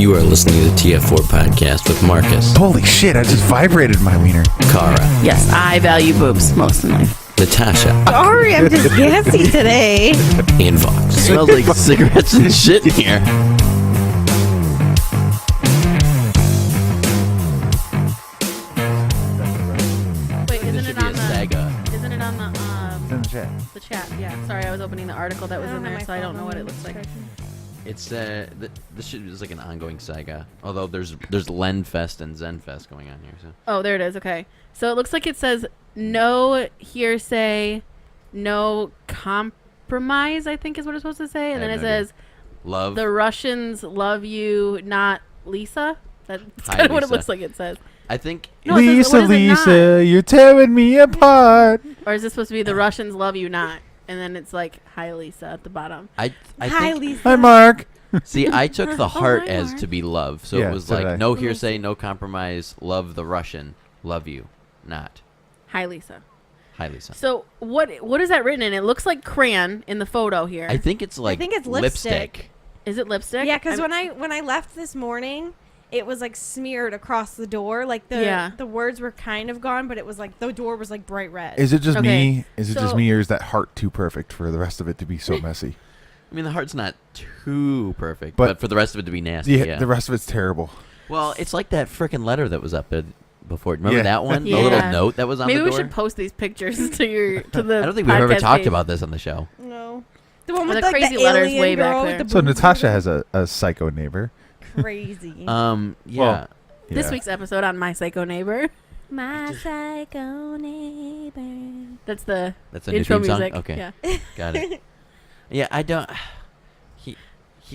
You are listening to the TF4 podcast with Marcus, Holy shit, I just vibrated my wiener. Cara, Yes, I value boobs most in life. Natasha, Sorry, I'm just gassy today. and Vox. Smells like cigarettes and shit in here. Wait, This isn't should it be on a saga. Isn't it on It's in the chat. the chat? Yeah. Sorry, I was opening the article that was in there, so I don't know what it looks like. It's this shit is like an ongoing saga. Although there's Lenfest and Zenfest going on here. So Oh, there it is. Okay. So it looks like it says no hearsay, no compromise, I think is what it's supposed to say. And I then have it no idea. says love. the Russians love you, not Lisa. That's Hi, kind of what it Lisa. looks like it says. I think No, it says- what is it not? You're tearing me apart. Or is this supposed to be the Russians love you, not? And then it's like, hi, Lisa, at the bottom. I Hi, think, Lisa. Hi, Mark. see, I took the heart hi, as Mark. to be love. So Yeah, it was so did I. like no hearsay, no compromise. Love the Russian, love you, not. Hi, Lisa. Hi, Lisa. So what is that written in? It looks like crayon in the photo here. I think it's like think it's lipstick. Is it lipstick? Yeah, because I'm- when I left this morning, it was like smeared across the door. Like the words were kind of gone, but it was like the door was like bright red. Is it just Okay, me? Is it just so- me, or is that heart too perfect for the rest of it to be so messy? I mean, the heart's not too perfect, But- but for the rest of it to be nasty, Yeah, yeah. the rest of it's terrible. Well, it's like that frickin' letter that was up there before. Remember Yeah. that one? Yeah. The little note that was on Maybe the we door? should post these pictures to the. I don't think we've ever podcast talked page. about this on the show. No, the one Or with the like crazy the letters alien way back girl there. with the So boobs Natasha and has a psycho neighbor. crazy. Yeah. Well, This Yeah. week's episode on My Psycho Neighbor. My psycho neighbor. That's the That's a new intro theme song? music. Okay. Yeah. Got it. Yeah, I don't... He,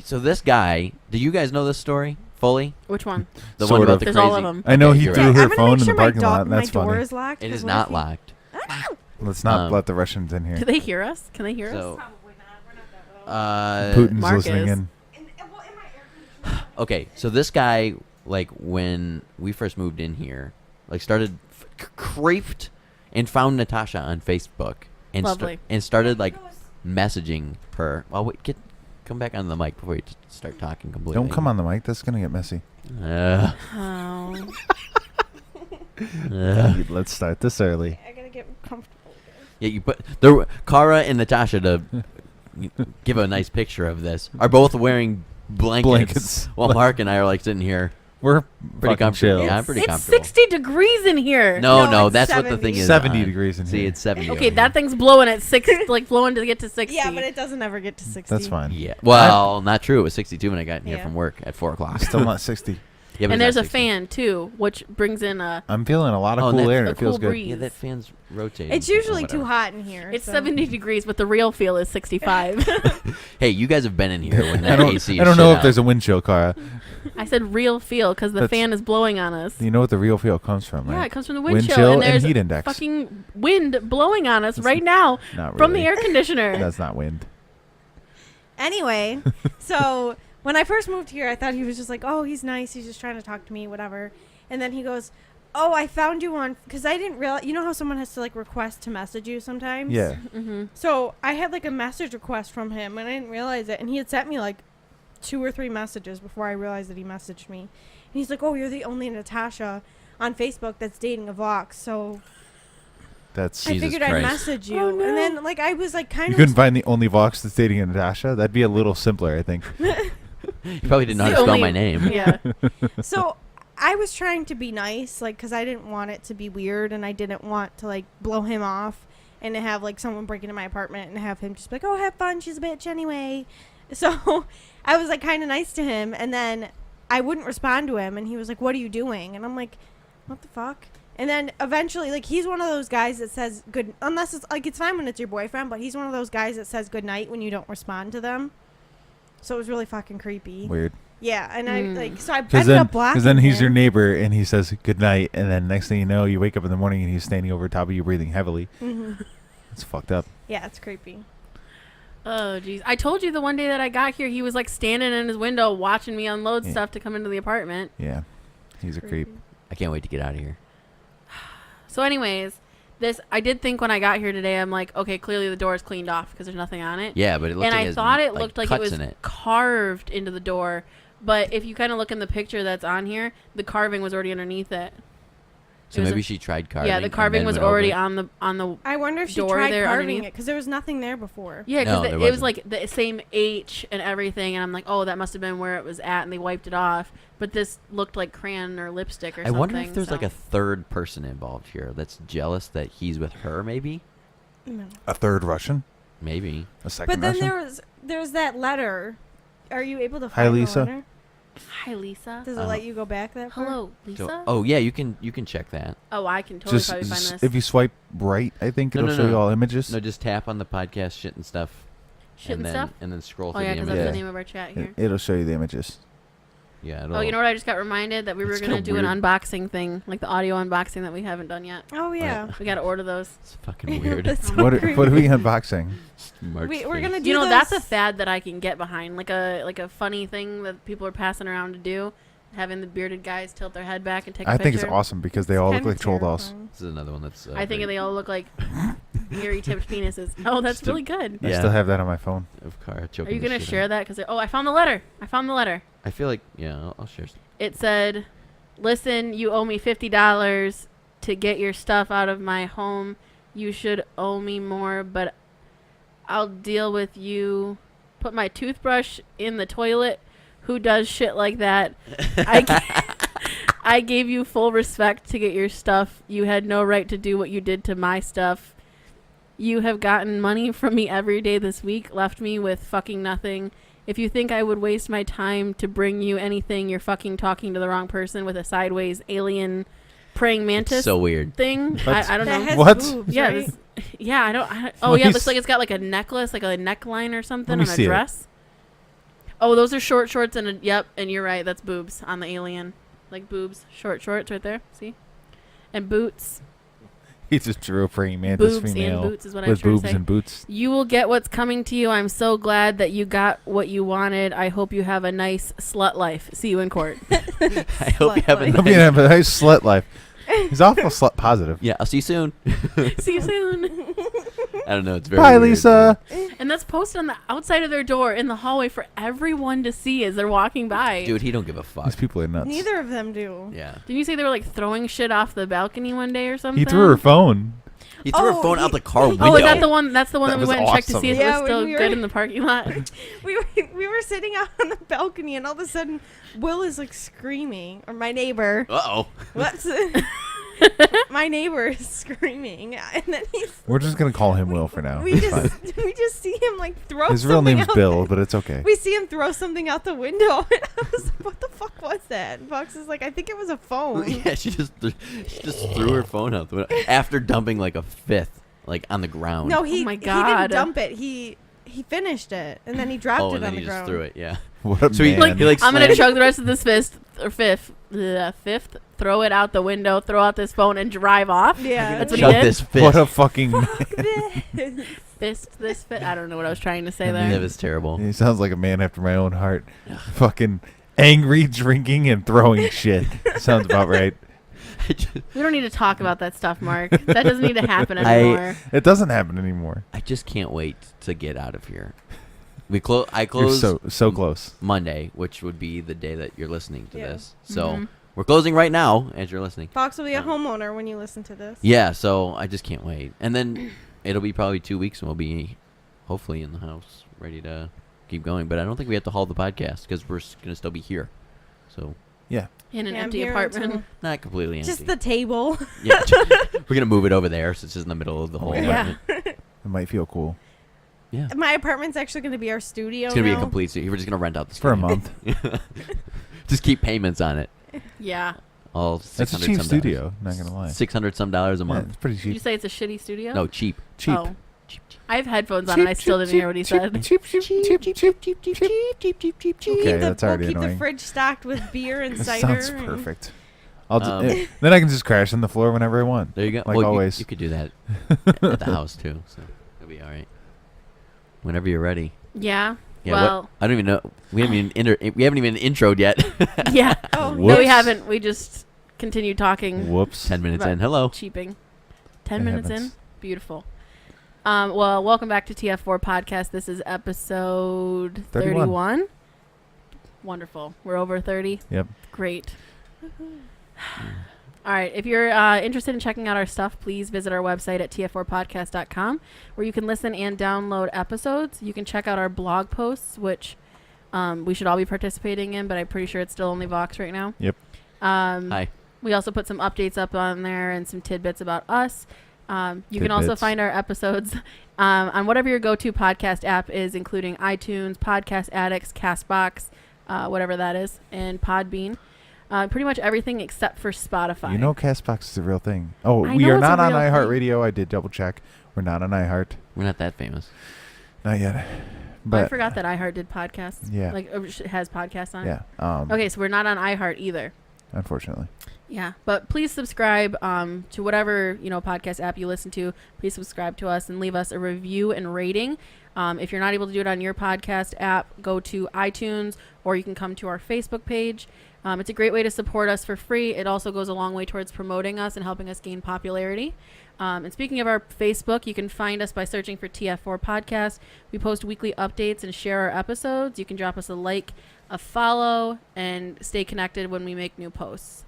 so this guy... Do you guys know this story fully? Which one? The Sort one about of. the There's crazy... all of them. I know Okay, he you're threw right. her I'm gonna phone make in sure the parking lot. And my that's door funny. is locked. It 'cause is what not if he- locked. Let's not Um, let the Russians in Do here. they hear us? Can they hear us? So, Putin's Marcus. listening in. okay, so this guy, like, when we first moved in here, like, started... Craped and found Natasha on Facebook. And, Lovely. and started, like, messaging her. Well, wait, come back on the mic before you start talking completely. Don't come on the mic. That's gonna get messy. Oh. Let's start this early. I gotta get comfortable. Yeah, you put there. Cara and Natasha, to give a nice picture of this, are both wearing blankets, while Mark and I are like sitting here We're pretty fucking comfortable. chill. Yeah, I'm pretty It's comfortable. 60 degrees in here. No, No, it's that's what the 70. thing is. 70 on. degrees in See, here. it's 70. Okay, over that here. thing's blowing at 6, like blowing to get to 60. Yeah, but it doesn't ever get to 60. That's fine. Yeah. Well, not true. It was 62 when I got in here Yeah. from work at 4 o'clock. Still not 60. Yeah, but And it's there's not a 60. fan too, which brings in a. I'm feeling a lot of Oh, cool and air, and a it feels cool good. breeze. Yeah, that fan's rotating. It's or usually too whatever. hot in here. It's so. 70 degrees, but the real feel is 65. Hey, you guys have been in here when I that AC is don't know shit if out. there's a wind chill, Cara. I said real feel because the That's- fan is blowing on us. You know what the real feel comes from, right? Yeah, it comes from the Wind wind chill, chill and and there's heat index. fucking wind blowing on us right now Not from the really. air conditioner. That's not wind. Anyway, so when I first moved here, I thought he was just like, oh, he's nice. He's just trying to talk to me, whatever. And then he goes, oh, I found you on, because I didn't realize, you know how someone has to like request to message you sometimes? Yeah. Mm-hmm. So I had like a message request from him and I didn't realize it. And he had sent me like 2 or 3 messages before I realized that he messaged me. And he's like, oh, you're the only Natasha on Facebook that's dating a Vox. So That's I Jesus figured I'd Christ. message you. Oh, no. And then like I was like kind You of. couldn't find the only Vox that's dating a Natasha? That'd be a little simpler, I think. You probably didn't know how The to spell only- my name. Yeah. So I was trying to be nice, like, because I didn't want it to be weird and I didn't want to, like, blow him off and to have, like, someone break into my apartment and have him just be like, oh, have fun. She's a bitch anyway. So I was, like, kind of nice to him. And then I wouldn't respond to him. And he was like, what are you doing? And I'm like, what the fuck? And then eventually, like, he's one of those guys that says good, unless it's, like, it's fine when it's your boyfriend, but he's one of those guys that says good night when you don't respond to them. So it was really fucking creepy. Weird. Yeah, and I, like, so I Because ended up blocking then he's him. your neighbor, and he says good night, and then next thing you know, you wake up in the morning, and he's standing over top of you, breathing heavily. Mm-hmm. It's fucked up. Yeah, it's creepy. Oh, jeez. I told you the one day that I got here, he was like standing in his window watching me unload Yeah. stuff to come into the apartment. Yeah. He's a creep. I can't wait to get out of here. So anyways, I did think when I got here today, I'm like, okay, clearly the door is cleaned off because there's nothing on it. Yeah, but it looked And like I thought it looked like it cuts was in it. carved into the door But if you kind of look in the picture that's on here, the carving was already underneath it. So It was maybe a- she tried carving. Yeah, the and carving then was went over already it. on the. I wonder if she door tried there carving underneath. it because there was nothing there before. Yeah, No, because there it was wasn't. like the same H and everything, and I'm like, oh, that must have been where it was at, and they wiped it off. But this looked like crayon or lipstick or I something. wonder if there's so. like a third person involved here that's jealous that he's with her. Maybe. No. A third Russian? Maybe. A second But then Russian? there's that letter. Are you able to Hi, find Lisa. the letter? Hi, Lisa. Does it let you go back that far? Hello, Lisa. So, oh yeah, you can check that. Oh, I can totally Just, probably find just this. if you swipe right, I think No, it'll no, show no. you all images. No, just tap on the podcast shit and stuff. Shit and then, stuff. And then scroll Oh through yeah, the because images. that's the Yeah. name of our chat here. It'll show you the images. Yeah. Oh, you know what? I just got reminded that we were It's gonna kinda do an weird. unboxing thing, like the audio unboxing that we haven't done yet. Oh yeah. We gotta order those. It's fucking weird. That's so What are we creepy. unboxing? Mark's We're face. gonna do You know, those. that's a fad that I can get behind, like a funny thing that people are passing around to do, having the bearded guys tilt their head back and take a I picture. think it's awesome because they all look Kinda like troll dolls. terrifying. This is another one that's. I think very- they all look like hairy tipped penises. Oh, that's really good. I Yeah. still have that on my phone. Of car Are choking you the gonna shit share out. that? Because I found the letter. I found the letter. I feel like I'll share. It said, "Listen, you owe me $50 to get your stuff out of my home. You should owe me more, but I'll deal with you. Put my toothbrush in the toilet. Who does shit like that? I gave you full respect to get your stuff. You had no right to do what you did to my stuff. You have gotten money from me every day this week, left me with fucking nothing. If you think I would waste my time to bring you anything, you're fucking talking to the wrong person with a sideways alien praying mantis It's so weird. thing. What? I don't That know. has What? boobs, Yeah, right? yeah, I don't. Oh, What yeah, it is- looks like it's got like a necklace, like a neckline or something Let on me a see it. dress. Oh, those are short shorts and yep, and you're right, that's boobs on the alien, like boobs, short shorts right there. See, and boots, He just drew a praying mantis boobs female and boots is what I was with trying boobs to say. and boots. You will get what's coming to you. I'm so glad that you got what you wanted. I hope you have a nice slut life. See you in court. I hope you have a Slut Hope you have a nice slut life. He's awful slut positive. Yeah, I'll see you soon. See you soon. I don't know. It's very. Bye, weird, Lisa. And that's posted on the outside of their door in the hallway for everyone to see as they're walking by. Dude, he don't give a fuck. These people are nuts. Neither of them do. Yeah. Didn't you say they were like throwing shit off the balcony one day or something? He threw her phone. He threw her Oh, phone out the car window. Oh, is that the one? That's the one That that, we was went and checked to awesome. see if Yeah, it was when still we were- good in the parking lot. We were sitting out on the balcony, and all of a sudden, Will is like screaming, or my neighbor. Uh-oh. What's my neighbor is screaming, and then he's. We're just gonna call him Will for now. We It's just fine. we just see him like throw. His real something name's out Bill, the- but it's okay. We see him throw something out the window, and I was like, "What the fuck was that?" And Fox is like, "I think it was a phone." Yeah, she just threw her phone out the window after dumping like a fifth, like on the ground. No, he my he God. didn't dump it. He finished it, and then he dropped Oh, it and on then the he just ground. threw it. Yeah. What a So he man. he like I'm gonna slammed- chug the rest of this fifth, throw it out the window, throw out this phone, and drive off. Yeah, That's what he Chug did? this fist. What a fucking. This fit. I don't know what I was trying to say That there. was terrible. He sounds like a man after my own heart. Fucking angry, drinking, and throwing shit. Sounds about right. We don't need to talk about that stuff, Mark. That doesn't need to happen I- anymore. It doesn't happen anymore. I just can't wait to get out of here. I You're close so close. Monday, which would be the day that you're listening to Yeah. this. So Mhm. we're closing right now as you're listening. Fox will be a homeowner when you listen to this. Yeah, so I just can't wait. And then it'll be probably 2 weeks and we'll be hopefully in the house ready to keep going. But I don't think we have to hold the podcast because we're going to still be here. So Yeah. In an Yeah, I'm empty here apartment. until- not completely empty. Just the table. Yeah, we're going to move it over there so it's just in the middle of the whole Yeah. apartment. It might feel cool. Yeah. My apartment's actually going to be our studio. It's going to be a now. complete studio. We're just going to rent out the For a studio. month. Just keep payments on it. Yeah. All That's a 600 cheap some studio, not going to lie. $600 some a Yeah, month. it's pretty Did you cheap. say it's a shitty studio? No, cheap. Cheap. Oh. Cheap, cheap. I have headphones on and I still didn't hear what he said. Cheap, cheap, cheap, cheap, cheap, cheap, cheap, cheap, cheap, cheap. We'll Okay, keep that's we'll already keep the annoying. fridge stocked with beer and That cider. sounds and- perfect. I'll Um, then I can just crash on the floor whenever I want. There you go. Like Well, always. You could do that at the house too, so it'll be all right. Whenever you're ready. Yeah. Yeah. Well, I don't even know. We haven't even introed yet. yeah. Oh, Whoops. No, we haven't. We just continued talking. Whoops. 10 minutes Right. in. Hello. Cheaping. 10 It minutes happens. in. Beautiful. Well, welcome back to TF4 Podcast. This is episode 31. Wonderful. We're over 30. Yep. Great. All right. If you're interested in checking out our stuff, please visit our website at tf4podcast.com, where you can listen and download episodes. You can check out our blog posts, which we should all be participating in, but I'm pretty sure it's still only Vox right now. Yep. Hi. We also put some updates up on there and some tidbits about us. You can also find our episodes on whatever your go-to podcast app is, including iTunes, Podcast Addicts, CastBox, whatever that is, and Podbean. Pretty much everything except for Spotify. You know CastBox is a real thing. Oh, I we know are it's a not on real iHeartRadio. I did double check. We're not on iHeart. We're not that famous. Not yet. I forgot that iHeart did podcasts. Yeah. Like, it has podcasts on it. Yeah. Okay, so we're not on iHeart either. Unfortunately. Yeah, but please subscribe to whatever podcast app you listen to. Please subscribe to us and leave us a review and rating. If you're not able to do it on your podcast app, go to iTunes, or you can come to our Facebook page. It's a great way to support us for free. It also goes a long way towards promoting us and helping us gain popularity. And speaking of our Facebook, you can find us by searching for TF4 Podcast. We post weekly updates and share our episodes. You can drop us a like, a follow, and stay connected when we make new posts.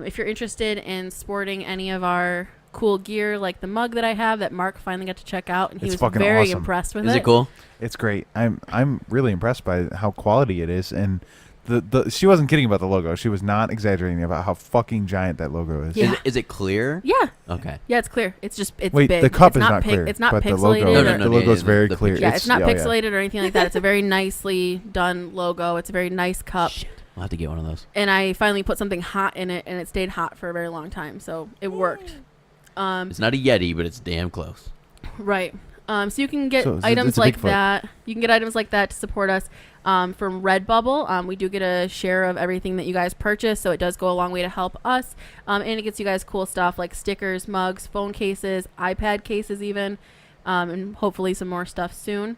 If you're interested in sporting any of our cool gear, like the mug that I have that Mark finally got to check out, and he It's was fucking very awesome. impressed with Is it cool? It's great. I'm really impressed by how quality it is, and the she wasn't kidding about the logo. She was not exaggerating about how fucking giant that logo is. Yeah. Is it clear? Yeah. Okay. Yeah, it's clear. It's big. Wait, the cup It's is not clear. It's not but pixelated. The logo, or- the logo's very the clear. picture. Yeah, it's not oh, yeah. pixelated or anything like that. It's a very nicely done logo. It's a very nice cup. Shit. I'll have to get one of those. And I finally put something hot in it, and it stayed hot for a very long time. So it worked. It's not a Yeti, but it's damn close. Right. So you can get So it's items a like Bigfoot. that. You can get items like that to support us from Redbubble. We do get a share of everything that you guys purchase, so it does go a long way to help us. And it gets you guys cool stuff like stickers, mugs, phone cases, iPad cases even, and hopefully some more stuff soon.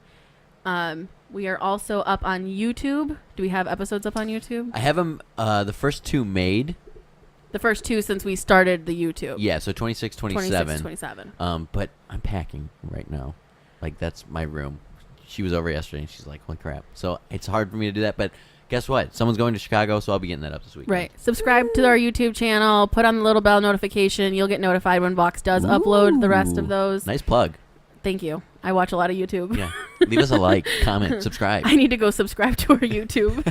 We are also up on YouTube. Do we have episodes up on YouTube? I have them, the first two made. The first two since we started the YouTube. Yeah, so 26, 27. 27. But I'm packing right now. Like, that's my room. She was over yesterday, and she's like, holy crap. So it's hard for me to do that, but guess what? Someone's going to Chicago, so I'll be getting that up this week. Right. Subscribe to our YouTube channel. Put on the little bell notification. You'll get notified when Vox does upload the rest of those. Nice plug. Thank you. I watch a lot of YouTube. Yeah. Leave us a like, comment, subscribe. I need to go subscribe to our YouTube.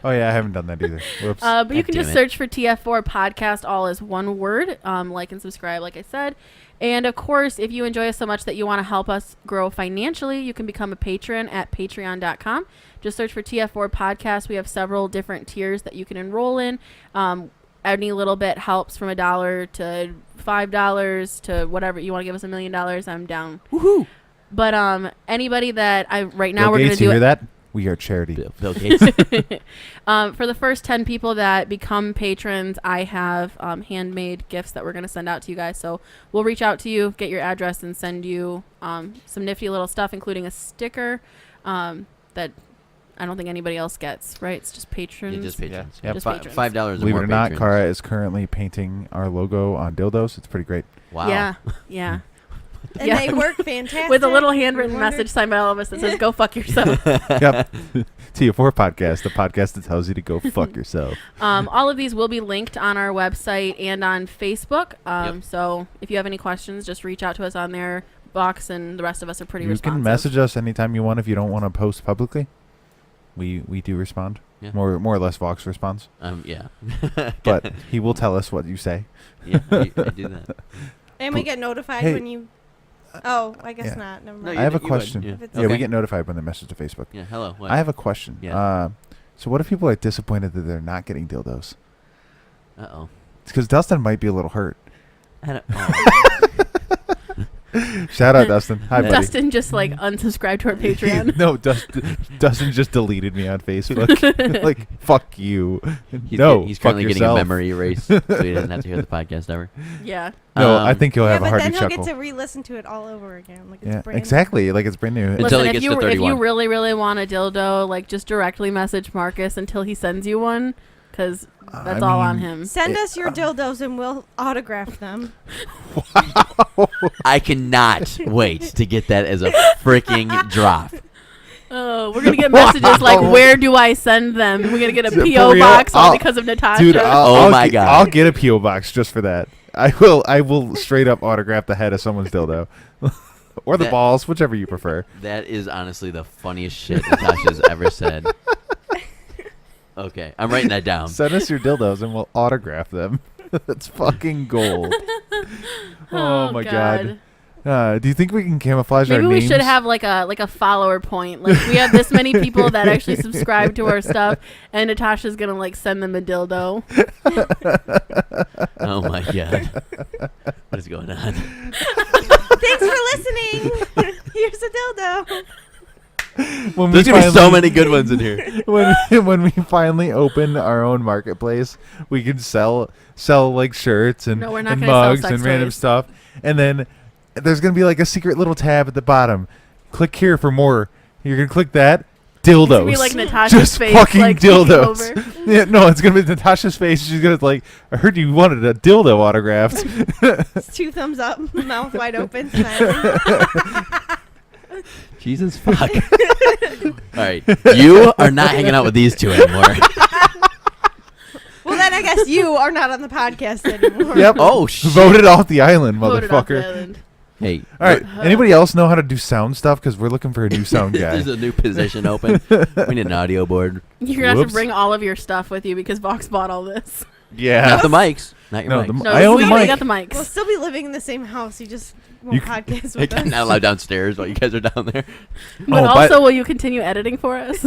Oh yeah, I haven't done that either. Whoops. But you God can just damn it. search for TF4 Podcast, all as one word. Like and subscribe, like I said. And of course, if you enjoy us so much that you want to help us grow financially, you can become a patron at patreon.com. Just search for TF4 Podcast. We have several different tiers that you can enroll in. Any little bit helps, from $1 to $5 to whatever. You want to give us $1 million, I'm down. Woohoo! But anybody that right now Bill we're going Gates, to you do hear it. that? We are charity. Bill Gates. For the first 10 people that become patrons, I have handmade gifts that we're going to send out to you guys. So we'll reach out to you, get your address, and send you some nifty little stuff, including a sticker that I don't think anybody else gets, right? It's just patrons. Yeah, just patrons. Yeah. Just Fi- patrons. $5 or Believe it more or not, patrons. Cara is currently painting our logo on dildos. It's pretty great. Wow. Yeah, yeah. And Yeah. they work fantastic. With a little handwritten We wondered- message signed by all of us that says, go fuck yourself. Yep. TF4 Podcast, the podcast that tells you to go fuck yourself. All of these will be linked on our website and on Facebook. Yep. So if you have any questions, just reach out to us on there. Box and the rest of us are pretty You responsive. can message us anytime you want if you don't want to post publicly. We do respond. Yeah. More or less Vox responds. Yeah. But he will tell us what you say. Yeah, I do that. And we get notified Hey. when you. Oh, I guess Yeah. not. Never No, mind. I have a you would, question. yeah. If it's- Yeah, Okay. we get notified when they message to Facebook. Yeah, hello. What? I have a question. Yeah. So what if people are disappointed that they're not getting dildos? Uh-oh. It's because Dustin might be a little hurt. I don't, oh. Shout out, Dustin. Hi, buddy. Dustin just like unsubscribed to our Patreon. No, Dustin just deleted me on Facebook. Like, fuck you. He's He's currently fuck getting yourself. a memory erase, so he doesn't have to hear the podcast ever. Yeah. No, I think he'll Yeah, have a but hearty then he'll chuckle. get to re-listen to it all over again. Like it's Yeah, brand new. exactly. Like it's brand new. Until Listen, he if gets you to if 31. you really want a dildo, like just directly message Marcus until he sends you one, because that's all on him. Send us your dildos and we'll autograph them. I cannot wait to get that as a freaking drop. Oh, we're gonna get messages like, "Where do I send them?" We're gonna get a For PO real? box all I'll- because of Natasha. Dude, Oh my God. I'll get a PO box just for that. I will straight up autograph the head of someone's dildo, or the That- balls, whichever you prefer. That is honestly the funniest shit Natasha's ever said. Okay, I'm writing that down. Send us your dildos and we'll autograph them. That's fucking gold. Oh my god. Do you think we can camouflage Maybe our we names? should have like a follower point. Like we have this many people that actually subscribe to our stuff, and Natasha's gonna like send them a dildo. Oh my god, what is going on? Thanks for listening. Here's a dildo. When There's we gonna be so finally- many good ones in here. when we finally open our own marketplace, we can sell like shirts and, No, we're not and gonna sell mugs sex and random toys. stuff. And then there's gonna be like a secret little tab at the bottom. Click here for more. You're gonna click that. Dildos. It's gonna be like Natasha's Just face, fucking like, peeking dildos. over. Yeah, no, it's gonna be Natasha's face. She's gonna like, I heard you wanted a dildo autographed. It's 2 thumbs up, mouth wide open, smiling. Jesus fuck. All right, you are not hanging out with these two anymore. Well, then I guess you are not on the podcast anymore. Yep. Oh shit. Voted off the island, Voted off the motherfucker. island. Hey, All right. Anybody else know how to do sound stuff? Because we're looking for a new sound guy. there's a new position open. We need an audio board. You're gonna have Whoops. to bring all of your stuff with you because Vox bought all this. Yeah. Not the mics. Not your No, mics. the No, I own we the already mic. got the mics. We'll still be living in the same house. You just won't You podcast I with can't us. not allowed downstairs while you guys are down there. But Oh, also, will you continue editing for us?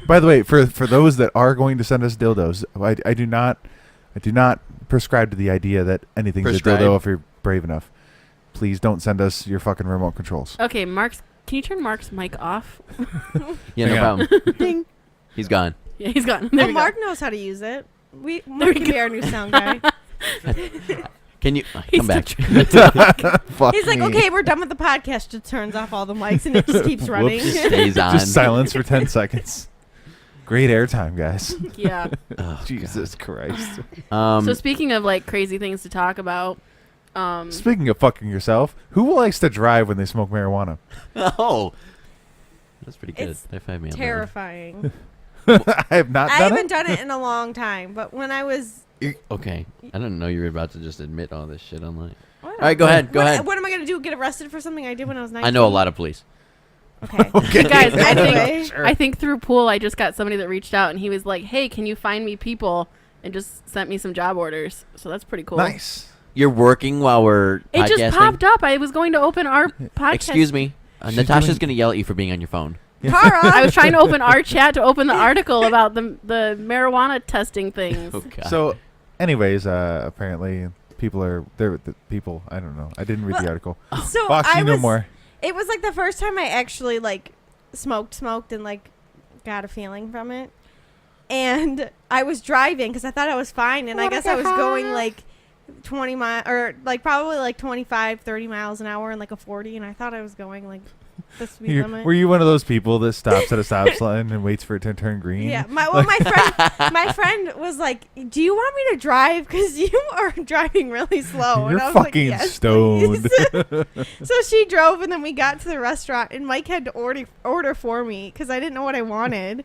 By the way, for those that are going to send us dildos, I do not prescribe to the idea that anything's Prescribe. a dildo if you're brave enough. Please don't send us your fucking remote controls. Okay, Mark's. Can you turn Mark's mic off? Yeah, no Hang on. problem. Ding. He's gone. Yeah, he's gone. There Oh, we Mark go. knows how to use it. There Mark we can go. be our new sound guy. Can you He's come back? Fuck He's like, me. okay, we're done with the podcast. Just turns off all the mics and it just keeps running. Just stays on. Just silence for 10 seconds. Great airtime, guys. Yeah. Oh, Jesus Christ. God. So speaking of like crazy things to talk about, Speaking of fucking yourself, who likes to drive when they smoke marijuana? Oh, that's pretty good. It's High five me on that one. Terrifying. I have not I done haven't it. done it in a long time, but when I was. Okay, I didn't know you were about to just admit all this shit online. All All right, go ahead. Go ahead. What am I going to do? Get arrested for something I did when I was 19? I know a lot of police. Okay. Okay. guys, I Anyway. think I think through Pool, I just got somebody that reached out and he was like, "Hey, can you find me people?" and just sent me some job orders. So that's pretty cool. Nice. You're working while we're It podcasting? just popped up. I was going to open our podcast. Excuse me. She's Natasha's doing- going to yell at you for being on your phone. Tara. I was trying to open our chat to open the article about the marijuana testing things. Oh, God. So, anyways, apparently people are there. The people, I don't know. I didn't read the Well, article. So Fox, I you know was, more. It was like the first time I actually like smoked and like got a feeling from it. And I was driving because I thought I was fine, and I guess I was going like 20 miles or like probably like 25, 30 miles an hour in like a 40, and I thought I was going like the speed limit. Were you one of those people that stops at a stop sign and waits for it to turn green? Yeah, my friend was like, "Do you want me to drive? Because you are driving really slow." You're and I was fucking like, yes, stoned. please." So she drove, and then we got to the restaurant, and Mike had to order for me because I didn't know what I wanted.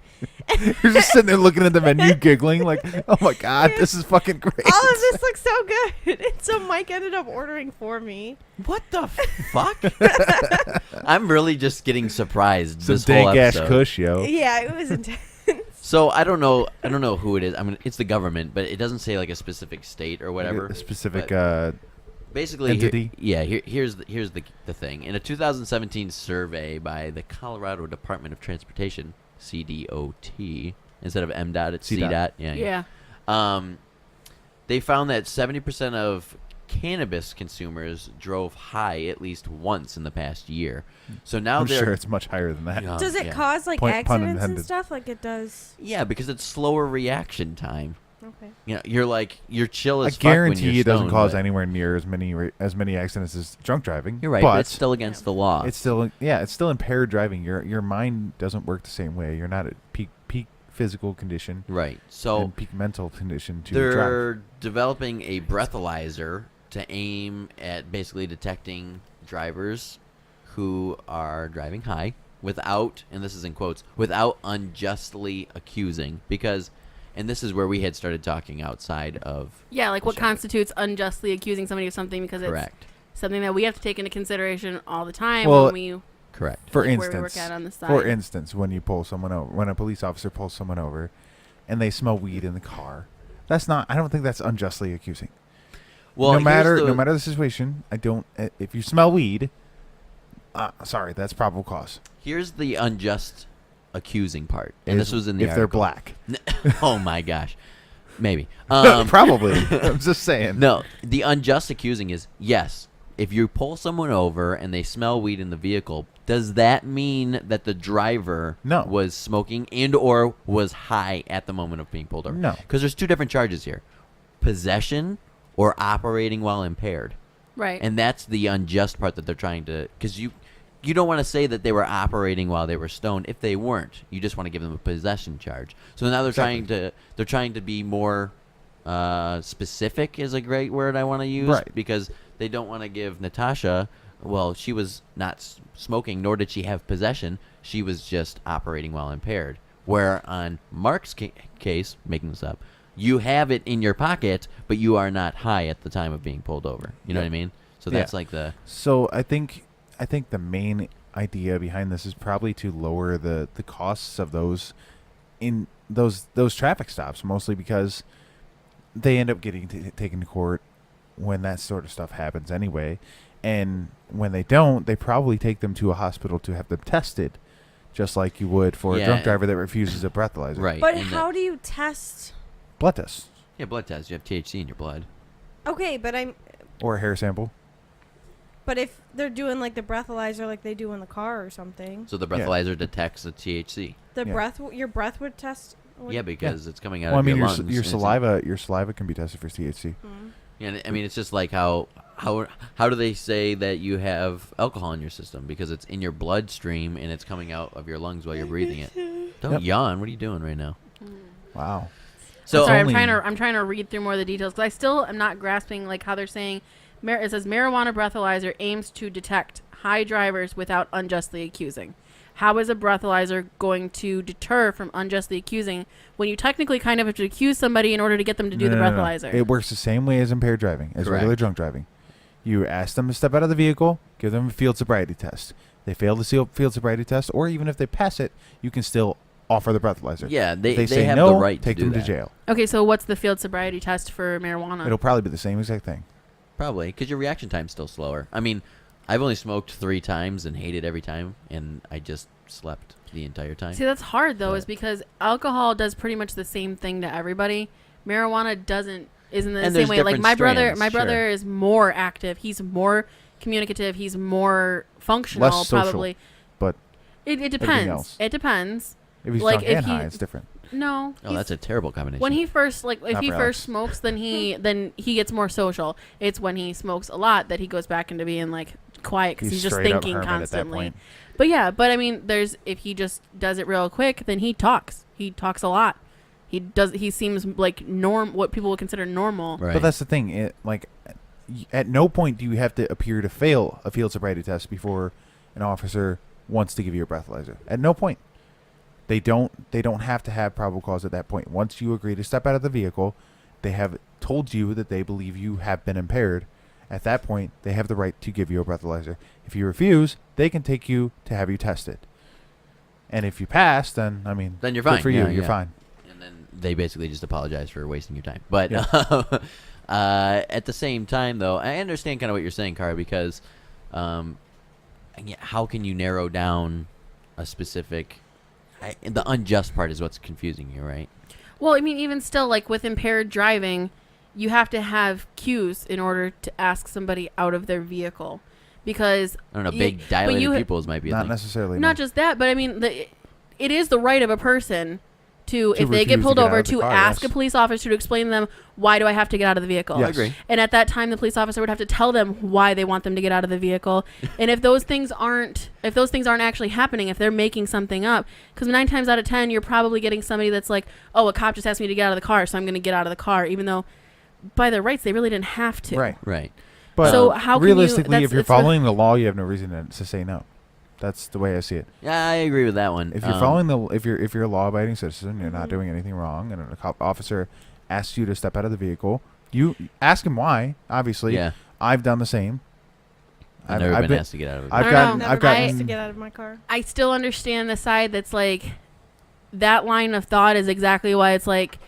You're just sitting there looking at the menu, giggling like, "Oh my god, this is fucking great." All of this looks so good, and so Mike ended up ordering for me. What the fuck? I'm really just getting surprised Some this whole dank ass episode. kush, yo. Yeah, it was intense. So I don't know who it is. I mean, it's the government, but it doesn't say like a specific state or whatever. A specific. But basically, entity? here's the thing. In a 2017 survey by the Colorado Department of Transportation, CDOT, instead of MDOT, it's CDOT. CDOT. Yeah. They found that 70% of cannabis consumers drove high at least once in the past year. So now I'm they're sure it's much higher than that. Does it yeah. cause like Pun accidents and intended. stuff? Like it does. Yeah, because it's slower reaction time. Okay. You know, you're chill I as fuck when guarantee you're it doesn't stoned, cause but- anhy anywhere near as many accidents as drunk driving. You're right, but but it's still against the law. it's still impaired driving. Your mind doesn't work the same way. You're not at peak physical condition right. So and peak mental condition to drive. they're developing a breathalyzer to aim at basically detecting drivers who are driving high without, and this is in quotes, without unjustly accusing, because, and this is where we had started talking outside of. Yeah, like what Sure. constitutes unjustly accusing somebody of something, because Correct. it's something that we have to take into consideration all the time Well, when we Correct. For like, where we instance, work at on the side. for instance, when you pull someone over, when a police officer pulls someone over, and they smell weed in the car, that's not. I don't think that's unjustly accusing. Well, no matter the situation, I don't. If you smell weed, sorry, that's probable cause. Here's the unjust accusing part, and Is this was in the if they're article. black. Oh my gosh, maybe. Probably. I'm just saying. No, the unjust accusing is yes. If you pull someone over and they smell weed in the vehicle, does that mean that the driver No. was smoking and or was high at the moment of being pulled over? No. Because there's two different charges here: possession or operating while impaired. right. And that's the unjust part that they're trying to, because you don't want to say that they were operating while they were stoned if they weren't. You just want to give them a possession charge. So now they're trying to be more specific is a great word I want to use, Right. because they don't want to give Natasha, well, she was not smoking, nor did she have possession. She was just operating while impaired. Where on Mark's case, making this up, you have it in your pocket, but you are not high at the time of being pulled over. You know what I mean? So that's Yeah. like the So I think the main idea behind this is probably to lower the costs of those in those traffic stops, mostly because they end up getting taken to court when that sort of stuff happens anyway, and when they don't, they probably take them to a hospital to have them tested, just like you would for a drunk driver that refuses a breathalyzer. right. But and how do you test? Blood test yeah, blood test. You have THC in your blood. Okay, but or a hair sample. but if they're doing like the breathalyzer like they do in the car or something, So the Yeah. breathalyzer detects the THC. Yeah. your breath would test. Yeah, because it's coming out Well, I of mean, your your lungs. and it's in- your saliva can be tested for THC. Yeah, I mean, it's just like how do they say that you have alcohol in your system? Because it's in your bloodstream and it's coming out of your lungs while you're breathing it. Don't Yep. yawn. What are you doing right now? Wow. So Sorry, only- I'm trying to read through more of the details because I still am not grasping like how they're saying. It says marijuana breathalyzer aims to detect high drivers without unjustly accusing. How is a breathalyzer going to deter from unjustly accusing when you technically kind of have to accuse somebody in order to get them to do the breathalyzer? It works the same way as impaired driving, as regular Correct. drunk driving. You ask them to step out of the vehicle, give them a field sobriety test. They fail the field sobriety test, or even if they pass it, you can still offer the breathalyzer. yeah, If they say have no, the right take to do them that. to jail. Okay, so what's the field sobriety test for marijuana? It'll probably be the same exact thing. Probably, because your reaction time's still slower. I mean, I've only smoked 3 times and hated every time, and I just slept the entire time. See, that's hard though, But- is because alcohol does pretty much the same thing to everybody. Marijuana isn't the And same there's way. Like different my brother, strands, my brother sure. is more active. He's more communicative. He's more functional. Less social, probably. but It everything depends. else. It depends. if he's Like, drunk if and he- high, it's different. No. Oh, that's a terrible combination. When he first if Not he for first Alex. smokes, then he gets more social. It's when he smokes a lot that he goes back into being like quiet because he's just straight up thinking hermit at that constantly. point. But I mean, if he just does it real quick, then he talks. He talks a lot. He seems like what people would consider normal. right. But that's the thing. At no point do you have to appear to fail a field sobriety test before an officer wants to give you a breathalyzer. At no point. They don't have to have probable cause at that point. Once you agree to step out of the vehicle, they have told you that they believe you have been impaired. At that point, they have the right to give you a breathalyzer. If you refuse, they can take you to have you tested. And if you pass, then Then you're good fine. for you. Yeah, You're yeah. fine. And then they basically just apologize for wasting your time. But Yeah. at the same time, though, I understand kind of what you're saying, Cara, because how can you narrow down a specific... the unjust part is what's confusing you, right? Well, I mean, even still, like with impaired driving, you have to have cues in order to ask somebody out of their vehicle, because I don't know, you- big but dilated you- pupils might be a Not thing. necessarily. Not no. just that, but I mean, it is the right of a person to if they refuse get to pulled get out over, of the to car, ask yes. a police officer to explain to them, why do I have to get out of the vehicle? Yes. I agree. And at that time, the police officer would have to tell them why they want them to get out of the vehicle. And if those things aren't actually happening, if they're making something up, because 9 times out of 10, you're probably getting somebody that's like, oh, a cop just asked me to get out of the car, so I'm going to get out of the car, even though by their rights, they really didn't have to. Right. Right. But So how can you- realistically, that's- if you're it's the- following the law, you have no reason to say no. That's the way I see it. Yeah, I agree with that one. If you're following if you're a law-abiding citizen, you're not doing anything wrong, and a cop officer asks you to step out of the vehicle, you ask him why. Obviously, Yeah. I've done the same. I've never been asked to get out of it. I don't know. Never I've been asked gotten to get out of my car. I still understand the side that's like, that line of thought is exactly why it's like,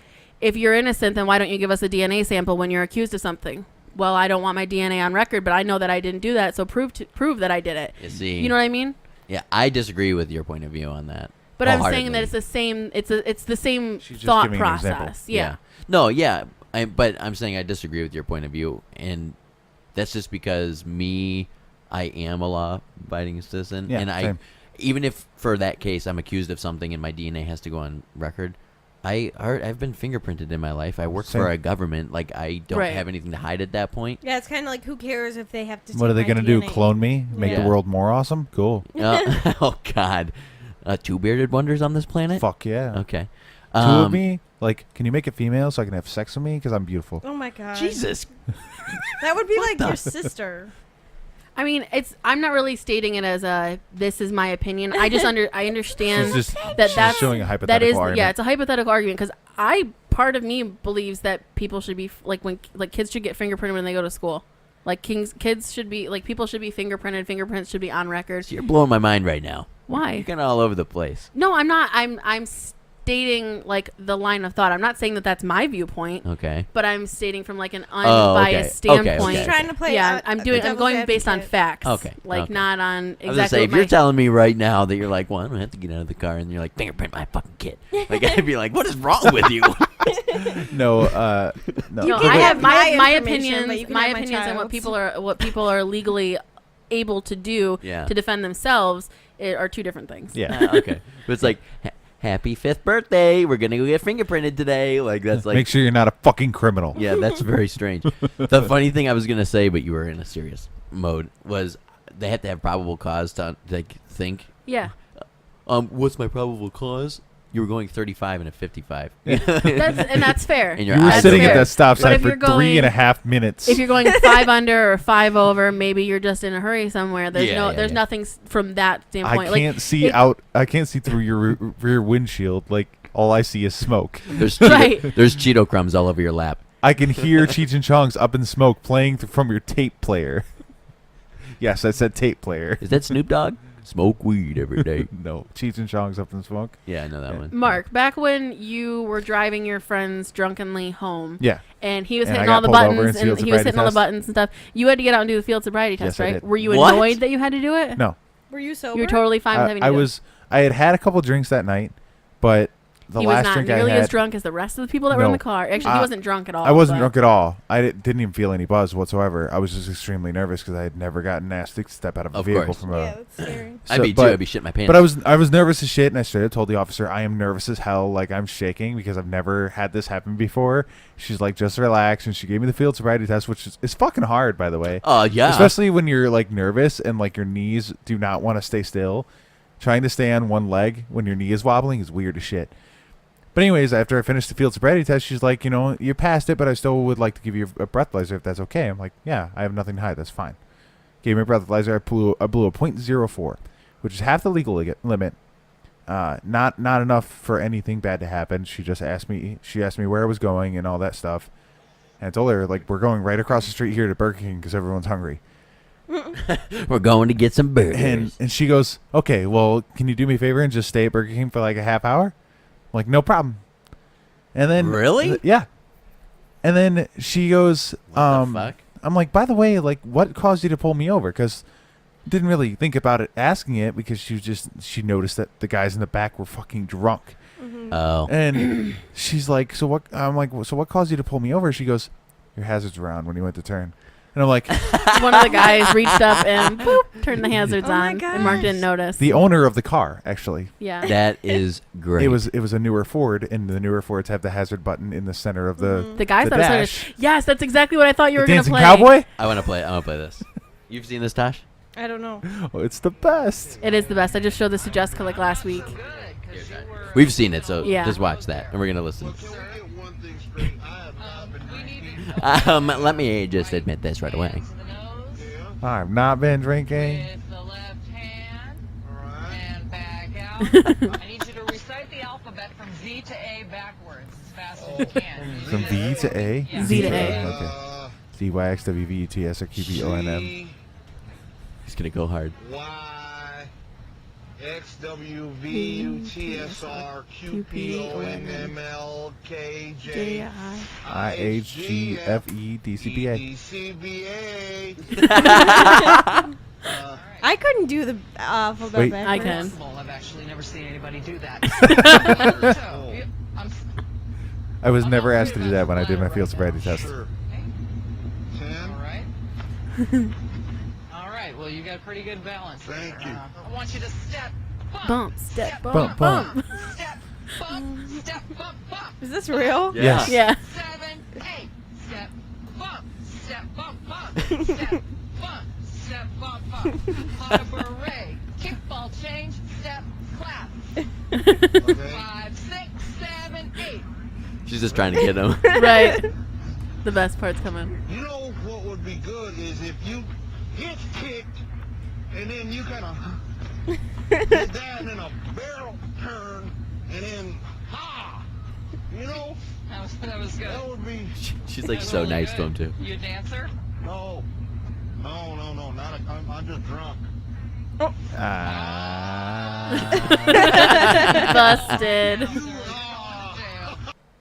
if you're innocent, then why don't you give us a DNA sample when you're accused of something? Well, I don't want my DNA on record, but I know that I didn't do that, so prove that I did it. You see, You know what I mean? yeah, I disagree with your point of view on that. But I'm saying that wholeheartedly. it's the same. It's the same She's just thought giving an example. process. Yeah. No, yeah, but I'm saying I disagree with your point of view, and that's just because I am a law-abiding citizen, Yeah, and same. even if for that case I'm accused of something and my DNA has to go on record, I've been fingerprinted in my life. I work Same. for a government. Like, I don't Right. have anything to hide at that point. Yeah, it's kind of like, who cares if they have to. What are they going to do? Clone me? Make Yeah. the world more awesome? Cool. Oh God, two bearded wonders on this planet. Fuck yeah. Okay. Two of me? Like, can you make it female so I can have sex with me? Because I'm beautiful. Oh my god. Jesus. That would be like your sister. I mean, I'm not really stating it as this is my opinion. I understand She's just that's showing a that hypothetical is argument. yeah, it's a hypothetical argument because part of me believes that people should be kids should get fingerprinted when they go to school. Like kids should be people should be fingerprinted. Fingerprints should be on record. You're blowing my mind right now. Why? You're kind of all over the place. No, I'm not. I'm stating the line of thought. I'm not saying that that's my viewpoint. Okay. But I'm stating from an Oh, okay. unbiased Okay, standpoint. She's trying to play. Yeah, I'm going based on facts. facts. Okay, okay. Not on I was exactly. gonna say, what if you're my- telling me right now that you're like, well, I don't have to get out of the car, and you're like, fingerprint my fucking kid. Like, I'd be like, what is wrong with you? No, no. No, can I have have my my information, but you opinions. can My have my opinions on child's. what people are legally able to do Yeah. to defend themselves are two different things. Yeah. Okay. But it's like, happy 5th birthday. We're going to go get fingerprinted today. Like, that's like, Make sure you're not a fucking criminal. yeah, that's very strange. The funny thing I was going to say, but you were in a serious mode, was they have to have probable cause to think, Yeah. what's my probable cause? You were going 35 and a 55. That's fair. And your You were eyes sitting are at fair. that stop But sign if for you're going- 3.5 minutes. If you're going 5 under or 5 over, maybe you're just in a hurry somewhere. There's there's nothing from that standpoint. I can't see out. I can't see through your rear windshield. Like, all I see is smoke. There's Right. There's Cheeto crumbs all over your lap. I can hear Cheech and Chong's Up in Smoke playing from your tape player. Yes, I said tape player. Is that Snoop Dogg? Smoke weed every day. No, Cheech and Chong's Up in Smoke. Yeah, I know that Yeah. one. Mark, back when you were driving your friends drunkenly home, Yeah. and he was And I hitting all got the pulled over buttons, and and field he was sobriety hitting all the test. buttons and stuff, you had to get out and do the field sobriety test, Yes, I right? did. Were you What? annoyed that you had to do it? No, Were you sober? You were totally fine with having to I do was. I had a couple drinks that night, but the it. He was last not drink I nearly had, as drunk as the rest of the people that were in No. the car. Actually, he wasn't drunk at all. I wasn't but- drunk at all. I didn't even feel any buzz whatsoever. I was just extremely nervous because I had never gotten asked to step out of a Of vehicle course. from Yeah, a. that's scary. I'd be too. but- I'd be shitting my pants. But I was nervous as shit, and I straight up told the officer I am nervous as hell. Like, I'm shaking because I've never had this happen before. She's like, just relax, and she gave me the field sobriety test, which is fucking hard, by the way. Oh yeah. Especially when you're like nervous and like your knees do not want to stay still. Trying to stay on one leg when your knee is wobbling is weird as shit. But anyways, after I finished the field sobriety test, she's like, you passed it, but I still would like to give you a breathalyzer if that's okay. I'm like, yeah, I have nothing to hide. That's fine. Gave me a breathalyzer. I blew a .04, which is half the legal limit. Not enough for anything bad to happen. She asked me where I was going and all that stuff. And I told her, like, we're going right across the street here to Burger King because everyone's hungry. We're going to get some burgers. And she goes, okay, well, can you do me a favor and just stay at Burger King for like a half hour? I'm like, no problem. And then Really? yeah. And then she goes, What the fuck? I'm like, by the way, like, what caused you to pull me over? Because didn't really think about it asking it because she noticed that the guys in the back were fucking drunk. Oh. And she's like, so what? I'm like, so what caused you to pull me over? She goes, your hazards were on when you went to turn. And I'm like, One of the guys reached up and boop, turned the hazards Oh my on, and Mark didn't notice. the owner of the car, actually. yeah. That is great. It was a newer Ford, and the newer Fords have the hazard button in the center of the The guy the thought it dash. was yes, that's exactly what I thought you The were gonna dancing play. cowboy. I want to play this. You've seen this, Tosh? I don't know. Oh, it's the best. It is the best. I just showed this to Jessica like last week. We've seen it, so Yeah. just watch that, and we're gonna listen. Let me just admit this right away. I've not been drinking. I need you to recite the alphabet from Z to A backwards as fast as you can. From V to A? Yeah. Z to A. Okay. Z, Y, X, W, V, U, T, S, R, Q, P, O, N, M. He's gonna go hard. Y, X, W, V, U, T, S, R, Q, P, O, N, M, L, K, J, I, H, G, F, E, D, C, B, A. D, C, B, A. I couldn't do the alphabet Wait. backwards. I can. Impossible. I've actually never seen anybody do that. So, I'm I was never asked to do that when I did my field sobriety test. Sure. all 10. right. All right. Well, you got pretty good balance. Thank you. I want you to step, Bump, step, Bump, bump, bump. bump. step, bump, step, bump, bump. Is this real? Yes. Yeah. 7, 8. Step, bump, bump, step, bump, bump. On a beret, kickball change, step, clap. Okay. 5, 6, 7, 8. She's just trying to get him. Right. The best part's coming. You know what would be good is if you get kicked and then you kind of get that and then a barrel turn and then ha. You know, That was good. that would be She's like That was so really nice good. to him too. You a dancer? no, not I'm just drunk. Busted.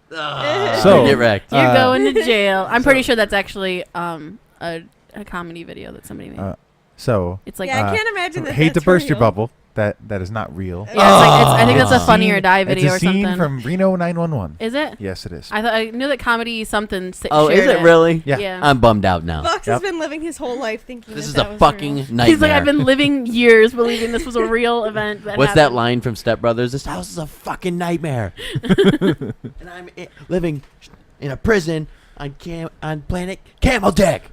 So- Get wrecked. You're going to jail. I'm pretty sure that's actually a comedy video that somebody made. So, It's like Yeah, I can't imagine that. hate to that's burst your real. bubble. That is not real. yeah, it's like I think that's a It's Funny scene- or Die video it's a or scene something. from Reno 911. Is it? Yes, it is. I knew that comedy something. Oh, is shared it really? Yeah. Yeah. I'm bummed out now. Fox Yep. has been living his whole life thinking This that is that a was fucking real. nightmare. He's like, I've been living years believing this was a real event. That What's that happened. line from Step Brothers? This house is a fucking nightmare. And I'm living in a prison on planet Camel Deck.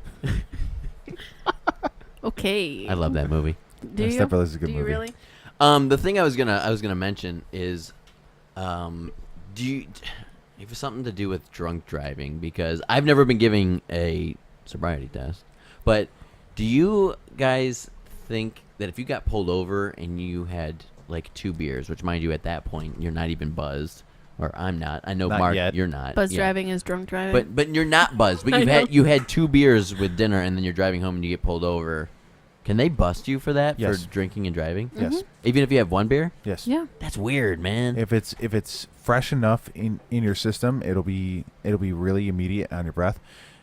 Okay. I love that movie. Do Yeah, you? Step Brothers is a good Do you movie. really? The thing I was gonna mention is, do you have something to do with drunk driving? Because I've never been giving a sobriety test, but do you guys think that if you got pulled over and you had like 2 beers, which mind you at that point you're not even buzzed, or I'm not. I know Not Mark, yet. you're not. Buzz Yeah. driving is drunk driving. But you're not buzzed. But I know. you had 2 beers with dinner and then you're driving home and you get pulled over. Can they bust you for that Yes. for drinking and driving? Yes. Even if you have 1 beer? Yes. yeah. That's weird, man. If it's fresh enough in your system, it'll be really immediate on your breath,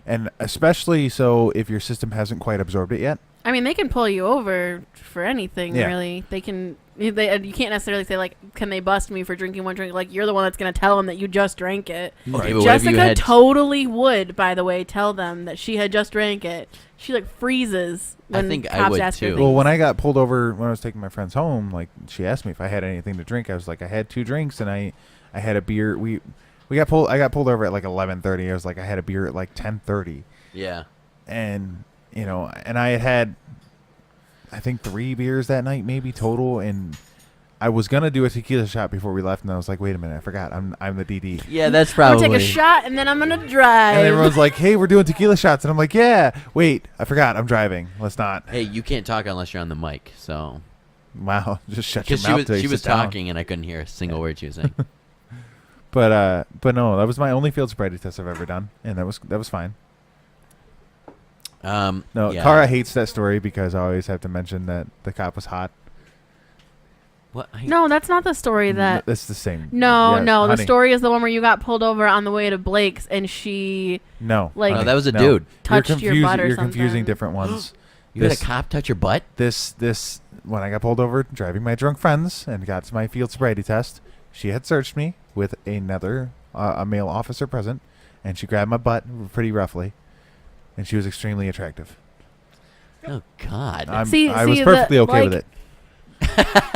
and especially so if your system hasn't quite absorbed it yet. I mean, they can pull you over for anything, Yeah. really. They can. You can't necessarily say like, "Can they bust me for drinking one drink?" Like, you're the one that's gonna tell them that you just drank it. Okay, but what if you Jessica had- totally would, by the way, tell them that she had just drank it. She like freezes I when think I cops would, ask her too. things. Well, when I got pulled over when I was taking my friends home, like she asked me if I had anything to drink. I was like, I had 2 drinks and I had a beer. We got pulled. I got pulled over at like 11:30. I was like, I had a beer at like 10:30, Yeah. and and I had I think 3 beers that night, maybe total, and I was gonna do a tequila shot before we left, and I was like, wait a minute, I forgot. I'm the DD. Yeah, that's I'm probably. gonna take a shot and then I'm gonna drive. And everyone's like, hey, we're doing tequila shots, and I'm like, yeah. Wait, I forgot. I'm driving. Let's not. Hey, you can't talk unless you're on the mic, so. Wow, just shut your Because mouth. till she you was sit down. talking and I couldn't hear a single word she was saying. But no, that was my only field sobriety test I've ever done, and that was fine. No, yeah. Kara hates that story because I always have to mention that the cop was hot. What? No, that's not the story that. That's the same. No, Yeah, no. The honey. story is the one where you got pulled over on the way to Blake's and she No, like- No, honey, that was a no. dude. touched you're your butt or You're something. confusing different ones. You had a This- cop touch your butt? This when I got pulled over driving my drunk friends and got to my field sobriety test, she had searched me with another a male officer present, and she grabbed my butt pretty roughly, and she was extremely attractive. Oh, God. I was See, perfectly the- okay with like- it.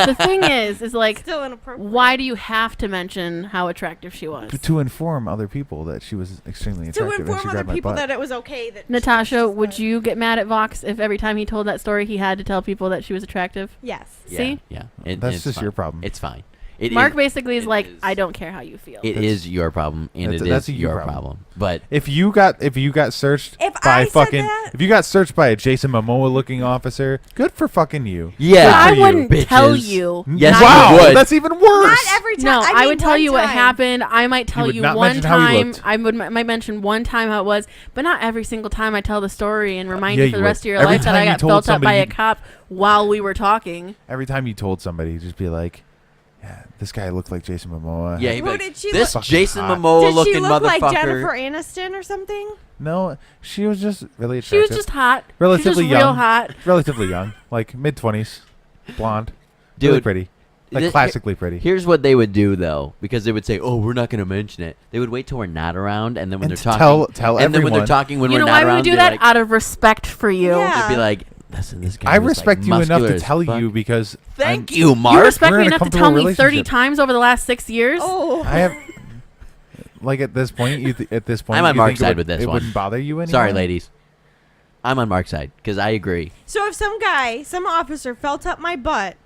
The thing is like, Still inappropriate. why do you have to mention how attractive she was? To inform other people that she was extremely To attractive. and she inform other grabbed my people butt. that it was okay that Natasha, she's would not- you get mad at Vox if every time he told that story he had to tell people that she was attractive? Yes. Yeah, See? Yeah. That's it's just fine. your problem. It's fine. Mark basically is it like, is. I don't care how you feel. It is your problem, and That's it a is you your problem. problem. But If you got searched If by I said fucking that- if you got searched by a Jason Momoa looking officer, good for fucking you. yeah, But I for you, wouldn't tell bitches. you. Yes, wow, you would. that's even worse. Not every time. No, I mean, would tell one you what time. happened. I might tell would you not one mention how he time. looked. I might mention one time how it was, but not every single time I tell the story and remind Yeah, you for you the rest would. of your Every life that time I you got told felt up by somebody a cop while we were talking. Every time you told somebody, you just be like, "Yeah, this guy looked like Jason Momoa." yeah, he'd be Who like, did she this look- Jason Fucking hot. Momoa Did looking she look motherfucker. like Jennifer Aniston or something? No, she was just really She attractive. was just hot. Relatively she was just real young. hot. relatively young, like mid-20s, blonde, really Dude, pretty, like Th- classically pretty. Here's what they would do though, because they would say, "Oh, we're not going to mention it." They would wait till we're not around, and then when And they're talking, tell and then when they're everyone. talking when You we're know not why we around, would do they're that? like, Out of respect for you. Yeah. they'd be like, "Listen, this guy." I was, respect like, you enough muscular to as tell fuck." you because Thank I'm- you, You Mark. respect We're me in a enough to tell me 30 relationship. times over the last 6 years? Oh. I have like at this point. At this point, I'm on you Mark's think it side would- with this it one. wouldn't bother you anymore. Sorry, ladies. I'm on Mark's side because I agree. So if some officer felt up my butt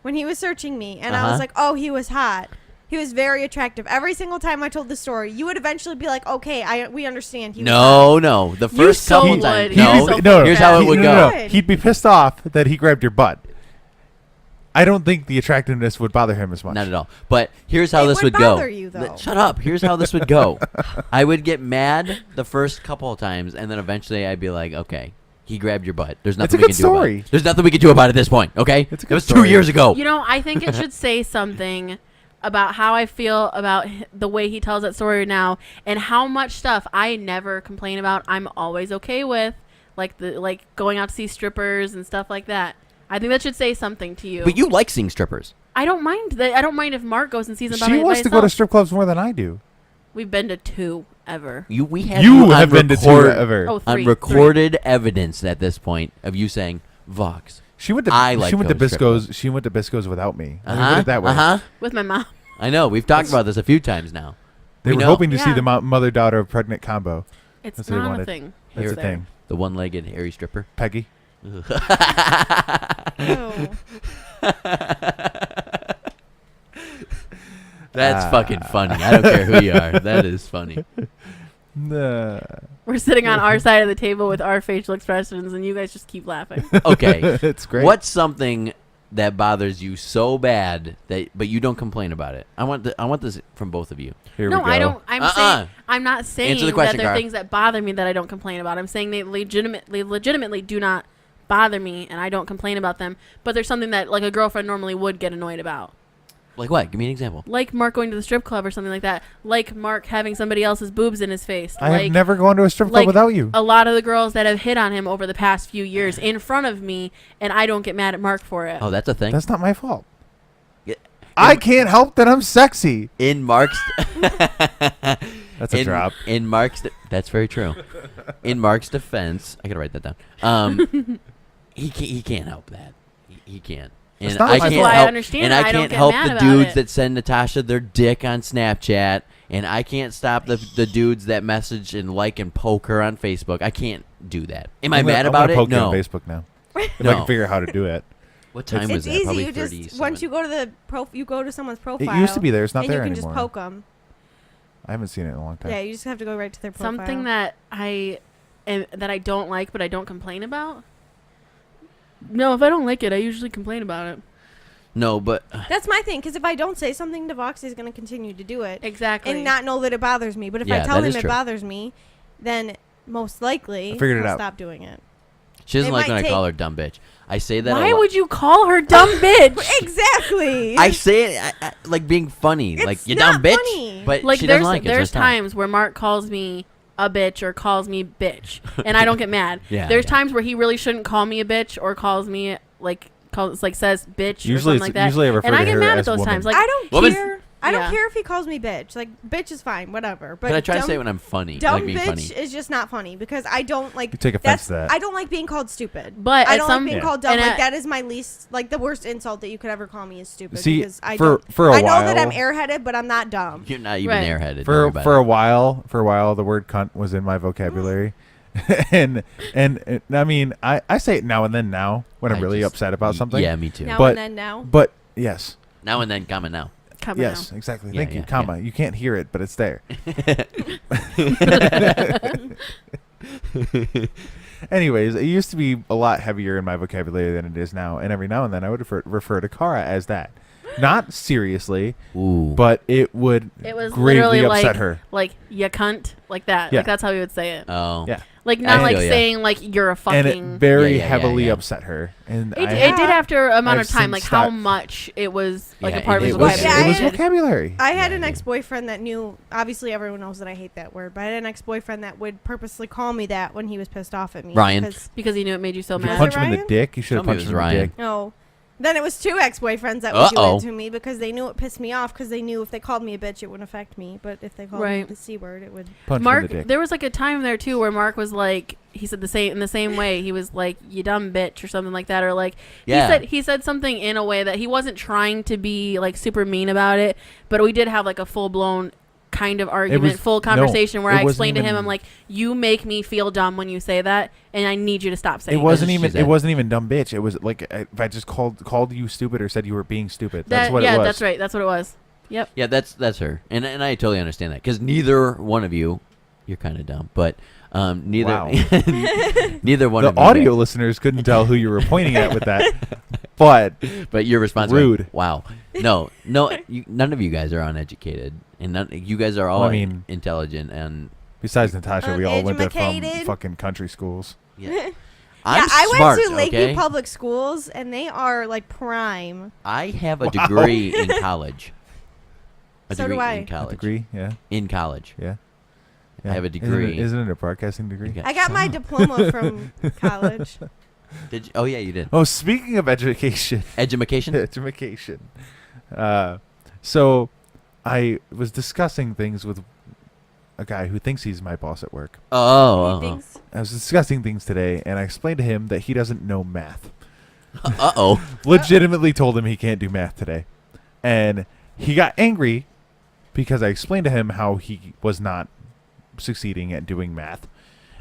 when he was searching me, and I Uh-huh. was like, "Oh, he was hot. He was very attractive." Every single time I told the story, you would eventually be like, "Okay, we understand." He was hot." No. The You first so couple would. times. You No, so no, here's how it He- would no, go. no, no. Good. He'd be pissed off that he grabbed your butt. I don't think the attractiveness would bother him as much. Not at all. But here's how It this would would go. bother you, though. Shut up. Here's how this would go. I would get mad the first couple of times, and then eventually I'd be like, okay, he grabbed your butt. There's nothing a we good can do about story. it. There's nothing we can do about it at this point, okay? It's a It good was story. 2 years ago. You know, I think it should say something about how I feel about the way he tells that story now, and how much stuff I never complain about. I'm always okay with, like going out to see strippers and stuff like that. I think that should say something to you. But you like seeing strippers. I don't mind that. I don't mind if Mark goes and sees them by She wants to go to himself. strip clubs more than I do. We've been to 2 ever. We had You on have been to 2 record- ever. Oh, on 3. recorded evidence at this point of you saying, Vox. She went to I like she went to going to strip Bisco's. She went to Bisco's without me. Let me put it that way. Uh-huh. With my mom. I know. We've talked about this a few times now. They We were know. hoping to see Yeah. the mother-daughter pregnant combo. It's That's what they not a wanted. thing. That's It's the there. thing. The one-legged hairy stripper. Peggy. Oh. That's fucking funny. I don't care who you are. That is funny. Nah. We're sitting on our side of the table with our facial expressions, and you guys just keep laughing. Okay. It's great. What's something that bothers you so bad but you don't complain about it? I want this from both of you. Here No, we go. I don't. I'm not saying Answer the question, that there are Gar. things that bother me that I don't complain about. I'm saying they legitimately do not bother me, and I don't complain about them. But there's something that like a girlfriend normally would get annoyed about, Like what? Give me an example. like Mark going to the strip club or something like that. Like Mark having somebody else's boobs in his face. I like, have never gone to a strip club like without you. a lot of the girls that have hit on him over the past few years in front of me, and I don't get mad at Mark for it. Oh, that's a thing. That's not my fault. Yeah. I can't help that I'm sexy. In Mark's That's a drop. In Mark's that's very true. In Mark's defense, I gotta write that down. He can't help that. He can't. It's And not I my can't fault. I help. understand And that. I I don't can't get help mad the about dudes it. that send Natasha their dick on Snapchat, and I can't stop the dudes that message and like and poke her on Facebook. I can't do that. Am I mad about it? Poke you No. on Facebook now. If I No. can figure out how to do it. What time was It's that? easy. Probably You 30. just once you go to you go to someone's profile. It used to be there. It's not and there you can anymore. just poke them. I haven't seen it in a long time. Yeah, you just have to go right to their profile. Something that I don't like, but I don't complain about. No, if I don't like it, I usually complain about it. No, but That's my thing, because if I don't say something to Vox, he's going to continue to do it. Exactly. And not know that it bothers me. But if Yeah, I tell that him is it true. bothers me, then most likely I figured it he'll out. stop doing it. she doesn't It like when might I call her take- dumb bitch. I say that. Why a lot. would you call her dumb bitch? Exactly. I say it like being funny, It's like you not dumb bitch. funny. But Like she doesn't there's like it. there's so it's not. times where Mark calls me a bitch or calls me bitch, and I don't get mad. Yeah, There's yeah. times where he really shouldn't call me a bitch or calls me says bitch Usually or something it's- like that. usually I refer and to I get her mad at as those woman. times. Like I don't Woman. care. I Yeah. don't care if he calls me bitch. Like, bitch is fine, whatever. But But I try to dumb- say it when I'm funny, dumb like being bitch funny. is just not funny because I don't like. You take offense to that. I don't like being called stupid. But I at don't some- like being Yeah. called dumb. and Like at- that is my least, like the worst insult that you could ever call me is stupid. See, because I for don't. a I know that I'm while- airheaded, but I'm not dumb. You're not even Right. airheaded. don't For worry about for it. a while, the word cunt was in my vocabulary, and I mean, I say it now and then now when I'm I really just- upset about something. Yeah, me too. Now But- and then now. But yes, Now and then, comma now. Coming Yes, now. exactly. Yeah, Thank you, yeah, comma. You can't hear it, but it's there. Anyways, it used to be a lot heavier in my vocabulary than it is now, and every now and then I would refer to Kara as that. Not seriously, Ooh. but it would It was gravely literally upset like, her. like, you cunt, like that. Yeah. Like, that's how we would say it. Oh. Yeah. Like, not I like feel ya. saying, like, you're a And it fucking... very Yeah, heavily yeah. upset her. And It I, did after a amount I've of time, since like, how stopped. much it was, like, Yeah, a part of it his it was, vocabulary. it was Yeah, vocabulary. I had Yeah, an yeah. ex-boyfriend that knew. Obviously, everyone knows that I hate that word, but I had an ex-boyfriend that would purposely call me that when he was pissed off at me. Ryan. Because he knew it made you so Did you mad. punch him in the Ryan? dick? You should have Tell me punched it him was in the Ryan. dick. No. Then it was two ex-boyfriends that would do Uh-oh. it to me because they knew it pissed me off because they knew if they called me a bitch, it wouldn't affect me. But if they called me Right. the C word, it would. Punch him Mark, in the dick. there was like a time there too where Mark was like, he said in the same way. He was like, "You dumb bitch" or something like that, or like Yeah. he said something in a way that he wasn't trying to be like super mean about it, but we did have like a full blown kind of argument, full conversation where it I wasn't explained to him, even- I'm like, "You make me feel dumb when you say that, and I need you to stop saying It wasn't She even. said- It wasn't even dumb bitch. It was like if I just called you stupid or said you were being stupid. That's that." what Yeah, it was. that's right. That's what it was. Yep. Yeah, that's her, and I totally understand that because neither one of you're kind of dumb, but neither Wow. neither one The of you audio listeners couldn't tell who you were pointing at with that, but but your response Rude. was, wow, no, none of you guys are uneducated, and you guys are all Well, I mean- intelligent, and besides Natasha, we all went to from Uneducated. fucking country schools. yeah, I'm yeah, I smart, went to Lakeview okay? Public Schools, and they are like prime. I have a Wow. degree in college. A So degree do I. in college. Degree, yeah, In college. yeah. I have a Isn't it- degree. Isn't it a broadcasting degree? Okay. I got my diploma from college. Did you? Oh yeah, you did. Oh, speaking of education, Education. education. So I was discussing things with a guy who thinks he's my boss at work. Oh. Thanks. I was discussing things today, and I explained to him that he doesn't know math. Uh-oh. Legitimately told him he can't do math today. And he got angry because I explained to him how he was not succeeding at doing math.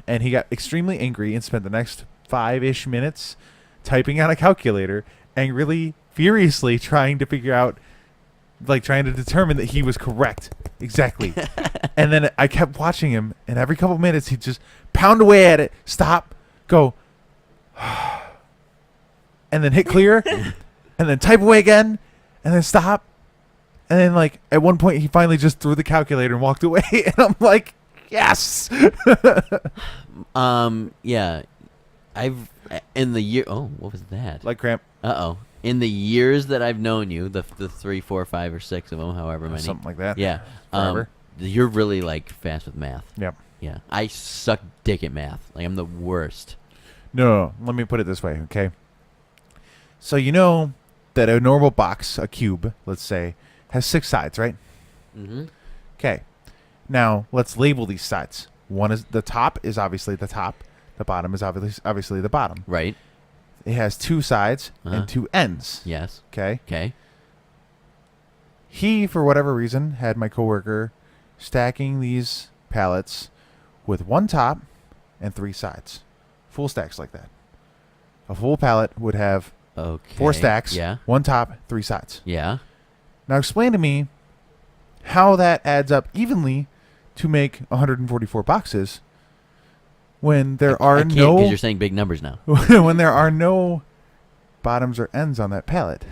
And he got extremely angry and spent the next 5-ish minutes typing on a calculator, angrily, furiously trying to figure out, like trying to determine that he was correct. Exactly. And then I kept watching him, and every couple minutes he'd just pound away at it, stop, go, and then hit clear, and then type away again, and then stop. And then, like, at one point, he finally just threw the calculator and walked away. And I'm like, yes. Yeah. I've in the year. Oh, what was that? Like cramp. Uh-oh. In the years that I've known you, the 3, 4, 5, or 6 of them, however many. Something like that. Yeah. Forever. You're really like fast with math. Yep. Yeah. I suck dick at math. Like I'm the worst. No. Let me put it this way, okay? So you know that a normal box, a cube, let's say, has 6 sides, right? Mm-hmm. Okay. Now, let's label these sides. One is the top is obviously the top. The bottom is obviously the bottom. Right. It has 2 sides Uh-huh. and 2 ends. Yes. Okay. Okay. He, for whatever reason, had my coworker stacking these pallets with 1 top and 3 sides. Full stacks like that. A full pallet would have Okay. 4 stacks, Yeah. 1 top, 3 sides. Yeah. Now explain to me how that adds up evenly to make 144 boxes when there I are can't no because you're saying big numbers now. when there are no bottoms or ends on that pallet.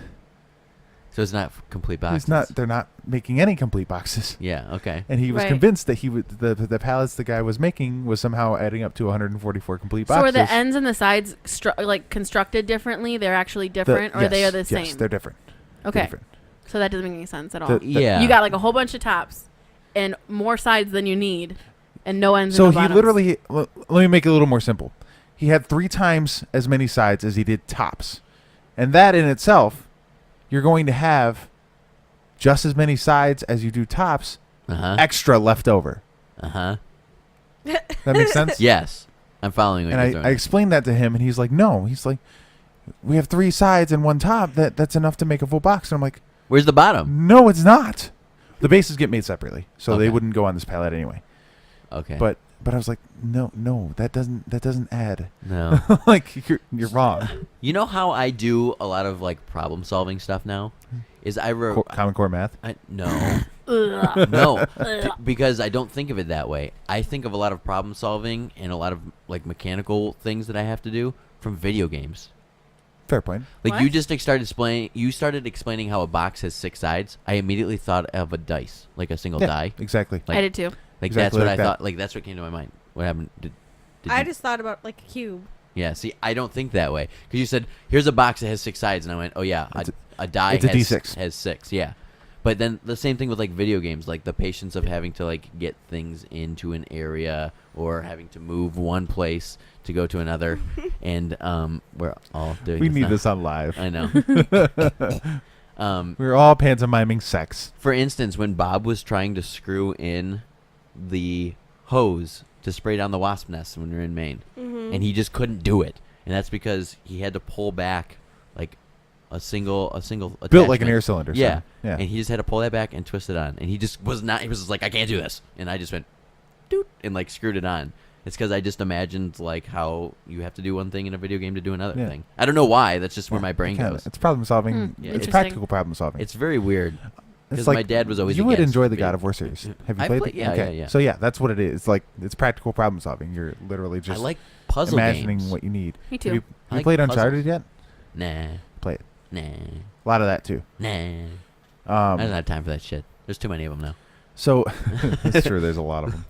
So it's not complete boxes. They're not making any complete boxes. Yeah. Okay. And he was Right. convinced that he would the pallets the guy was making was somehow adding up to 144 complete So boxes. are the ends and the sides like constructed differently? They're actually different, or they are the same? Yes, they're different. They're Okay. different. So that doesn't make any sense at all. Yeah. You got like a whole bunch of tops and more sides than you need, and no ends. So and no he bottoms. literally let me make it a little more simple. He had 3 times as many sides as he did tops. And that in itself, you're going to have just as many sides as you do tops, Uh-huh. extra left over. Uh-huh. That makes sense? Yes. I'm following what And you're I doing. explained that to him, and he's like, no. He's like, we have 3 sides and 1 top. That's enough to make a full box. And I'm like, Where's the bottom? no, it's not. The bases get made separately, so they Okay. wouldn't go on this pallet anyway. Okay. But But I was like, no, that doesn't add. No. Like you're wrong. You know how I do a lot of like problem solving stuff now? Is Common Core math. No. Ugh. No, because I don't think of it that way. I think of a lot of problem solving and a lot of like mechanical things that I have to do from video games. Fair point. Like What? you just started explaining how a box has 6 sides. I immediately thought of a dice, like a single Yeah, die. exactly. Like, I did too. Like Exactly that's what like I that. thought. Like that's what came to my mind. What happened? Did I you- just thought about like a cube. Yeah. See, I don't think that way because you said here's a box that has 6 sides, and I went, oh yeah, a die it's a has D6. has 6. Yeah. But then the same thing with like video games, like the patience of having to like get things into an area or having to move one place to go to another, and we're all doing. We need now. this on live. I know. We're all pantomiming sex. For instance, when Bob was trying to screw in the hose to spray down the wasp nest when we were in Maine, and he just couldn't do it, and that's because he had to pull back like a single Built like an attachment. air cylinder. Yeah. So, yeah. And he just had to pull that back and twist it on, and he just was not. He was just like, I can't do this, and I just went, doot, and like screwed it on. It's because I just imagined like how you have to do one thing in a video game to do another Yeah. thing. I don't know why. That's just where Yeah, my brain kinda. goes. It's problem solving. Hmm, It's interesting. practical problem solving. It's very weird. It's 'Cause like my dad was always you would against enjoy the video- God of War series. Have you I played play- it? yeah, okay. yeah. So yeah, that's what it is. It's like it's practical problem solving. You're literally just I like puzzle imagining games. what you need. Me too. Have you I like played puzzles. Uncharted yet? Nah, Play it. nah, A lot of that too. nah. I don't Um, have time for that shit. There's too many of them now. so it's true. There's a lot of them.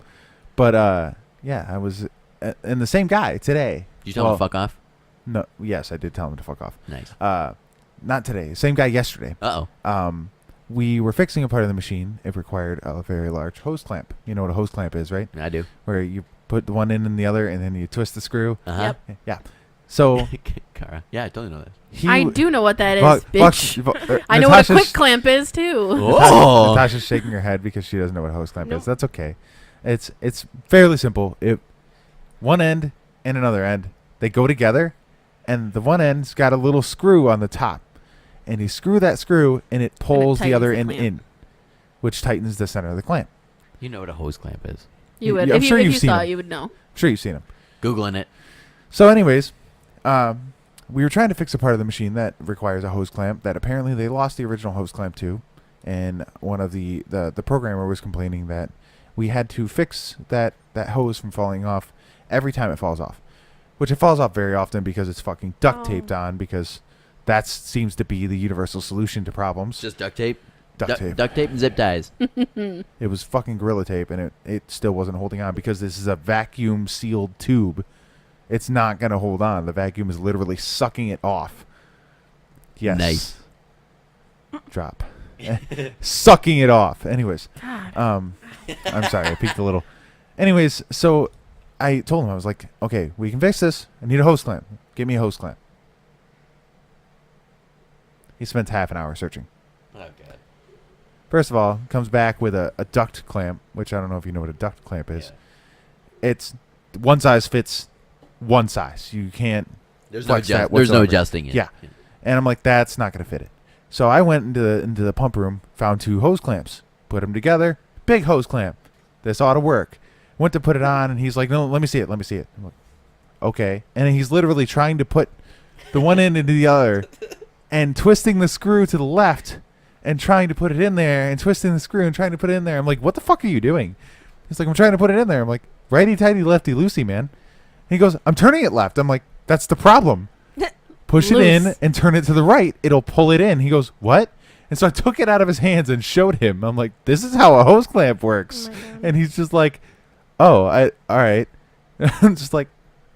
But yeah, I was and the same guy today. Did you tell him to fuck off? No. Yes, I did tell him to fuck off. Nice. Not today. Same guy yesterday. Uh-oh. We were fixing a part of the machine. It required a very large hose clamp. You know what a hose clamp is, right? I do. Where you put the one in and the other, and then you twist the screw. Uh-huh. Yeah. So Kara. Yeah, I totally know that. he. I do know what that is, Fuck- bitch. fuck- I know what a Natasha's- quick clamp is too. Oh. Natasha's shaking her head because she doesn't know what a hose clamp Nope. is. That's okay. It's fairly simple. One end and another end, they go together, and the one end's got a little screw on the top, and you screw that screw, and it pulls the tightens other the end clamp. in, which tightens the center of the clamp. You know what a hose clamp is. You would. I'm If sure you you've seen saw them. it, you would know. I'm sure you've seen them. Googling it. So, anyways, we were trying to fix a part of the machine that requires a hose clamp that apparently they lost the original hose clamp to, and one of the programmer was complaining that we had to fix that hose from falling off every time it falls off, which it falls off very often because it's fucking duct taped on, because that seems to be the universal solution to problems. Just duct tape. Duct tape. Duct tape and zip ties. It was fucking Gorilla Tape, and it still wasn't holding on because this is a vacuum sealed tube. It's not going to hold on. The vacuum is literally sucking it off. Yes. Nice. Drop. Sucking it off. Anyways. God. I'm sorry. I peeked a little. Anyways, so I told him, I was like, okay, we can fix this. I need a hose clamp. Give me a hose clamp. He spends half an hour searching. Oh, God. First of all, comes back with a duct clamp, which I don't know if you know what a duct clamp is. It's one size fits one size. You can't There's no, flex that there's no whatsoever. adjusting it. Yeah. And I'm like, that's not going to fit it. So I went into the pump room, found 2 hose clamps, put them together, big hose clamp. This ought to work. Went to put it on, and he's like, no, let me see it. I'm like, okay. And he's literally trying to put the one end into the other and twisting the screw to the left and trying to put it in there and twisting the screw and trying to put it in there. I'm like, what the fuck are you doing? He's like, I'm trying to put it in there. I'm like, righty-tighty, lefty-loosey, man. And he goes, I'm turning it left. I'm like, that's the problem. Push it in Loose. and turn it to the right. It'll pull it in. He goes, what? And so I took it out of his hands and showed him. I'm like, this is how a hose clamp works. Oh my God. And he's just like, oh, all right. I'm just like,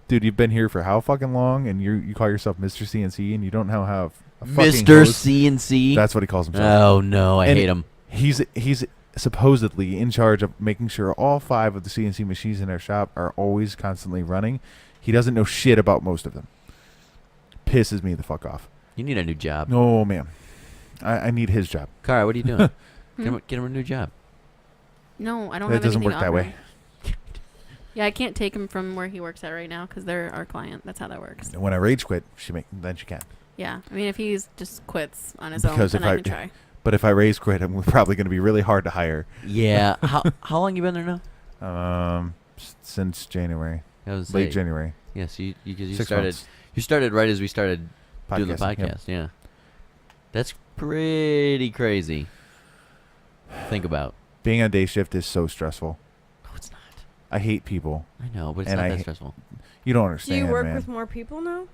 dude, you've been here for how fucking long? And you call yourself Mr. CNC and you don't know how a fucking Mr. hose- CNC. That's what he calls himself. Oh, no. I And hate him. He's supposedly in charge of making sure all 5 of the CNC machines in our shop are always constantly running. He doesn't know shit about most of them. Pisses me the fuck off. You need a new job. No, man. I need his job. Kara, what are you doing? Get him a new job. No, I don't That have doesn't anything work to that offer way. him. Yeah, I can't take him from where he works at right now because they're our client. That's how that works. When I rage quit, then she can. Yeah, I mean, if he's just quits on his Because own, if then I I- can try. But if I rage quit, I'm probably going to be really hard to hire. Yeah. How long you been there now? Since January, I was late January. Yes, you 6 started. months. You started right as we started doing the Podcasting, yep. podcast. Yeah, that's pretty crazy. Think about. Being on day shift is so stressful. No, it's not. I hate people. I know, but it's And not I that ha- stressful. You don't Do understand, you work man. with more people now?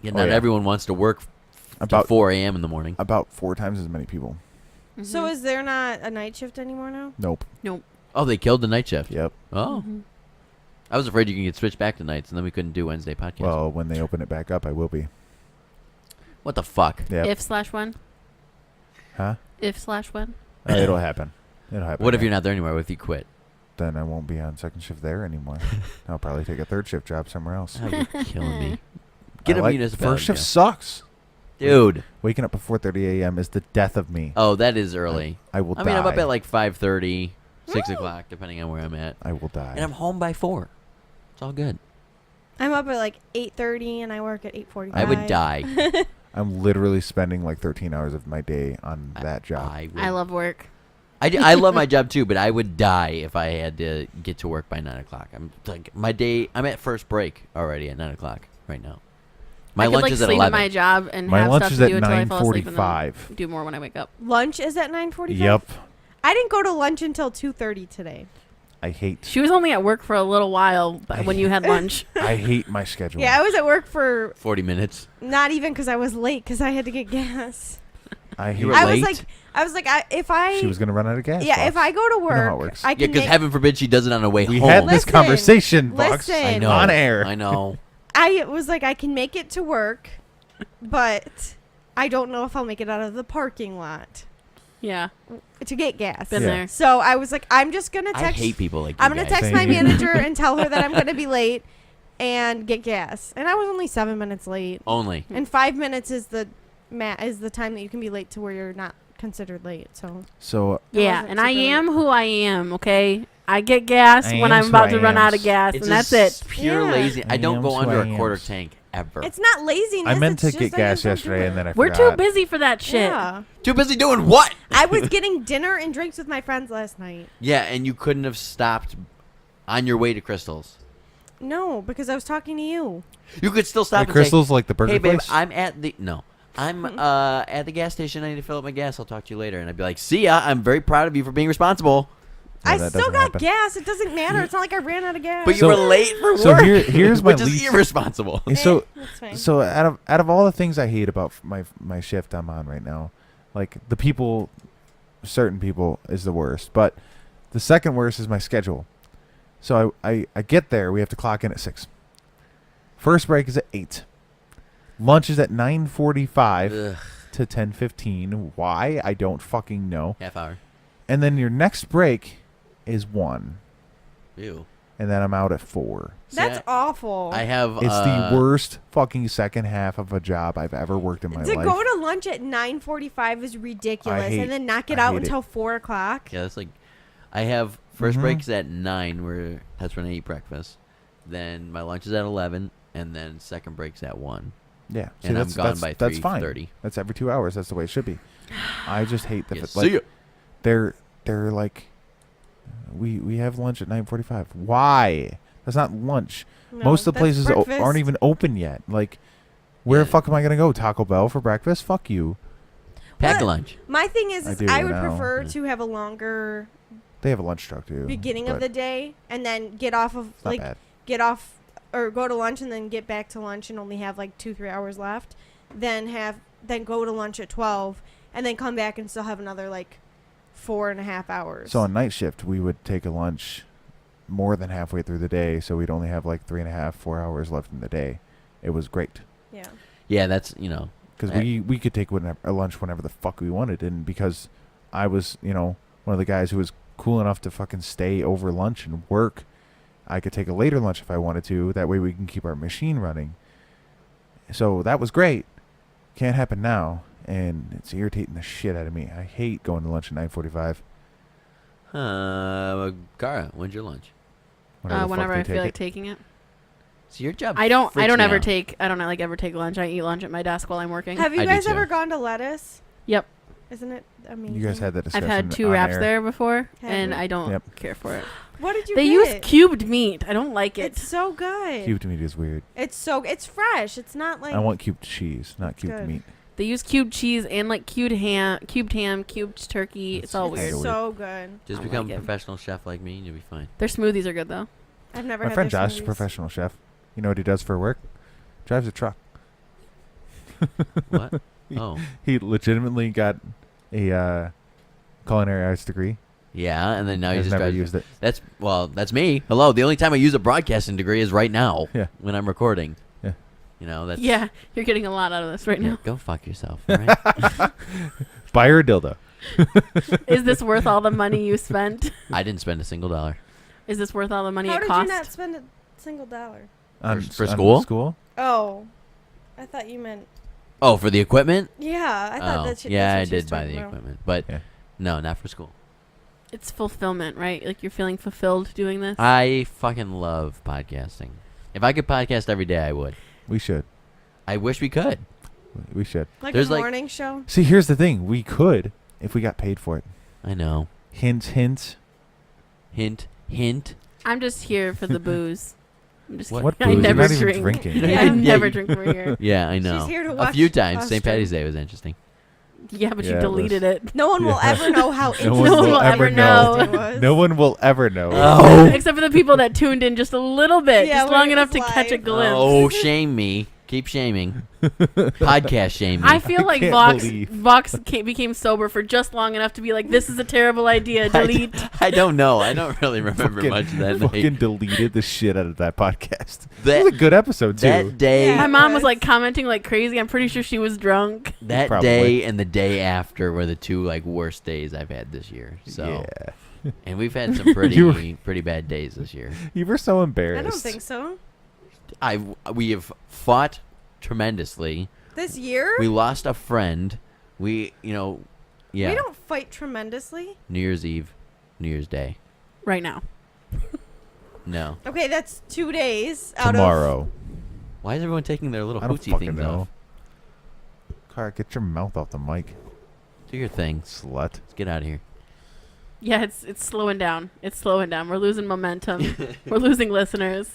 Yeah, Oh, not yeah. everyone wants to work till About 4 a.m. in the morning. about 4 times as many people. So Mhm. is there not a night shift anymore now? Nope. Oh, they killed the night shift. Yep. Oh, Mhm. I was afraid you could get switched back to nights, and then we couldn't do Wednesday podcast. Well, when they open it back up, I will be. What the fuck? Yep. If/when. Huh? If/when. It'll happen. It'll happen. What if yeah. you're not there anymore? What if you quit? Then I won't be on second shift there anymore. I'll probably take a third shift job somewhere else. Oh, you're killing me. Get I a like- municipality First shift job. sucks. Dude. Waking up at 4:30 a.m. is the death of me. Oh, that is early. I will I die. mean, I'm up at like 5:30, 6 Woo. o'clock, depending on where I'm at. I will die. And I'm home by 4. It's all good. I'm up at like 8:30 and I work at 8:45. I would die. I'm literally spending like 13 hours of my day on that job. I love work. I love my job too, but I would die if I had to get to work by 9 o'clock. I'm like my day. I'm at first break already at 9 o'clock right now. My I could, lunch like, is at sleep 11. at my job and My have lunch stuff is to at do until I fall asleep and then 9:45. do more when I wake up. Lunch is at 9:45? Yep. I didn't go to lunch until 2:30 today. I hate. She was only at work for a little while when you had lunch. I hate my schedule. Yeah, I was at work for 40 minutes. not even because I was late because I had to get gas. I hate. You were I late? was like, if I She was gonna run out of gas. yeah, Fox. if I go to You know how it work, works. I Yeah, can because make, heaven forbid she does it on the way we home. had this Listen, conversation, Fox. listen. I know. on air. I know. I was like, I can make it to work, but I don't know if I'll make it out of the parking lot Yeah, to get gas. been Yeah. there. So I was like, I'm just gonna I text. hate people like I'm you gonna guys. text my Same. manager and tell her that I'm gonna be late and get gas. And I was only 7 minutes late. Only. And 5 minutes is the time that you can be late to where you're not considered late. So Yeah, wasn't and I super am who I am. Okay, I get gas I when am I'm who about I to run am. out of gas, It's and that's just it. Pure Yeah. lazy. I don't go Yams, under a yams. quarter tank ever. it's not laziness. I meant it's to just get I gas just don't do yesterday, it. and then I We're forgot. too busy for that shit. Yeah. Too busy doing what? I was getting dinner and drinks with my friends last night. Yeah, and you couldn't have stopped on your way to Crystal's. No, because I was talking to you. You could still stop Like and Crystal's like the say, burger "Hey, babe, place. I'm at the I'm at the gas station. I need to fill up my gas. I'll talk to you later." And I'd be like, "See ya. I'm very proud of you for being responsible." No, I that still doesn't got happen. gas. It doesn't matter. It's not like I ran out of gas. But So- you were late for work. So here's my which is least. irresponsible. So that's fine. so out of all the things I hate about my shift I'm on right now, like the people, certain people is the worst, but the second worst is my schedule. So I get there, we have to clock in at 6. First break is at 8. Lunch is at 9:45 Ugh, to 10:15. Why? I don't fucking know. half hour. And then your next break is 1, Ew. and then I'm out at 4. That's See, awful. I have. It's the worst fucking second half of a job I've ever worked in my to life. go to lunch at 9:45 is ridiculous, hate- and then not get I out hate it. until 4:00. Yeah, that's like. I have first Mhm. breaks at 9, where that's when I eat breakfast. Then my lunch is at 11, and then second break's at 1. Yeah, see, And I'm that's, gone that's, by that's fine. 3:30. That's every 2 hours. That's the way it should be. I just hate the Yes, like see ya. they're like we have lunch at 9:45. Why? That's not lunch. No, Most of the that's places breakfast. aren't even open yet. Like, where the Yeah. fuck am I gonna go? Taco Bell for breakfast? Fuck you. Packed What? lunch. My thing is, I is do I would now. prefer Yeah. to have a longer They have a lunch truck too. beginning of but the day and then get off of it's not like bad. get off or go to lunch and then get back to lunch and only have like 2-3 hours left. Then go to lunch at 12 and then come back and still have another like 4.5 hours. So on night shift, we would take a lunch more than halfway through the day, so we'd only have like 3.5-4 hours left in the day. It was great. yeah. Yeah, that's Because Eh. we could take a lunch whenever the fuck we wanted, and because I was one of the guys who was cool enough to fucking stay over lunch and work, I could take a later lunch if I wanted to. That way we can keep our machine running. So that was great. Can't happen now, and it's irritating the shit out of me. I hate going to lunch at 9:45. Cara, when's your lunch? Whenever I feel like take taking it. So your job. I don't freaks me ever out. take. I don't like ever take lunch. I eat lunch at my desk while I'm working. Have you I do guys too. ever gone to Lettuce? Yep. Isn't it amazing? You guys had that I've discussion. had 2 on wraps air. there before, Have and you? I don't Yep. care for it. What did you They get? use cubed meat. I don't like it. It's so good. Cubed meat is weird. It's fresh. It's not like I want cubed cheese, not cubed good. meat. They use cubed cheese and like cubed ham, cubed turkey. It's all That's weird. weird. so good. Just I become like a it. professional chef like me, and you'll be fine. Their smoothies are good though. I've never My had friend their Josh is a smoothies. professional chef. You know what he does for work? Drives a truck. What? Oh, He legitimately got a culinary arts degree. yeah, and then now you Has just never drive- used it. That's me. Hello. The only time I use a broadcasting degree is right now. Yeah. When I'm recording. Yeah. You know that's. Yeah, you're getting a lot out of this right Yeah, now. go fuck yourself. All right? Buy her a dildo. Is this worth all the money you spent? I didn't spend a single dollar. Is this worth all the money How it did cost? you not spend a single dollar? For school? School? Oh, I thought you meant. Oh, for the equipment? Yeah, I thought Oh, that's. yeah, I that's what she was did buy talking the about. equipment, but Yeah. no, not for school. It's fulfillment, right? Like you're feeling fulfilled doing this. I fucking love podcasting. If I could podcast every day, I would. We should. I wish we could. We should. Like There's a like- morning show. See, here's the thing. We could if we got paid for it. I know. Hint, hint. Hint, hint. I'm just here for the booze. I'm just. What I booze? You're never not even drink. drinking. I Yeah, never you- drink over here. Yeah, I know. She's here to A watch few times. us St. Patty's drink. Day was interesting. Yeah, but Yeah, you it deleted it. No one will Yeah. ever know how No one one will will ever ever know. know. it was. No one will ever know. Oh. Except for the people that tuned in just a little bit, Yeah, just when long it enough was to catch a live. glimpse. Oh, shame me. Keep shaming. Podcast shame me. I feel like can't Vox believe. became sober for just long enough to be like, "This is a terrible idea. Delete." I don't know. I don't really remember Fucking- much of that fucking night. deleted the shit out of that podcast. That- It was a good episode too. That day, Yeah. My mom was was. like commenting like crazy. I'm pretty sure she was drunk. that Probably. day and the day after were the two like worst days I've had this year. So, Yeah. and we've had some pretty bad days this year. You were so I embarrassed. don't think so. We have fought tremendously. This year, We lost a friend. We yeah. we don't fight tremendously. New Year's Eve, New Year's Day. Right now. No. Okay, that's 2 days out Tomorrow. Why is everyone taking their little I don't hoochie fucking things know. off? Car, get your mouth off the mic, Do your thing. slut. Let's get out of here. Yeah, it's slowing down. It's slowing down. We're losing momentum. We're losing listeners.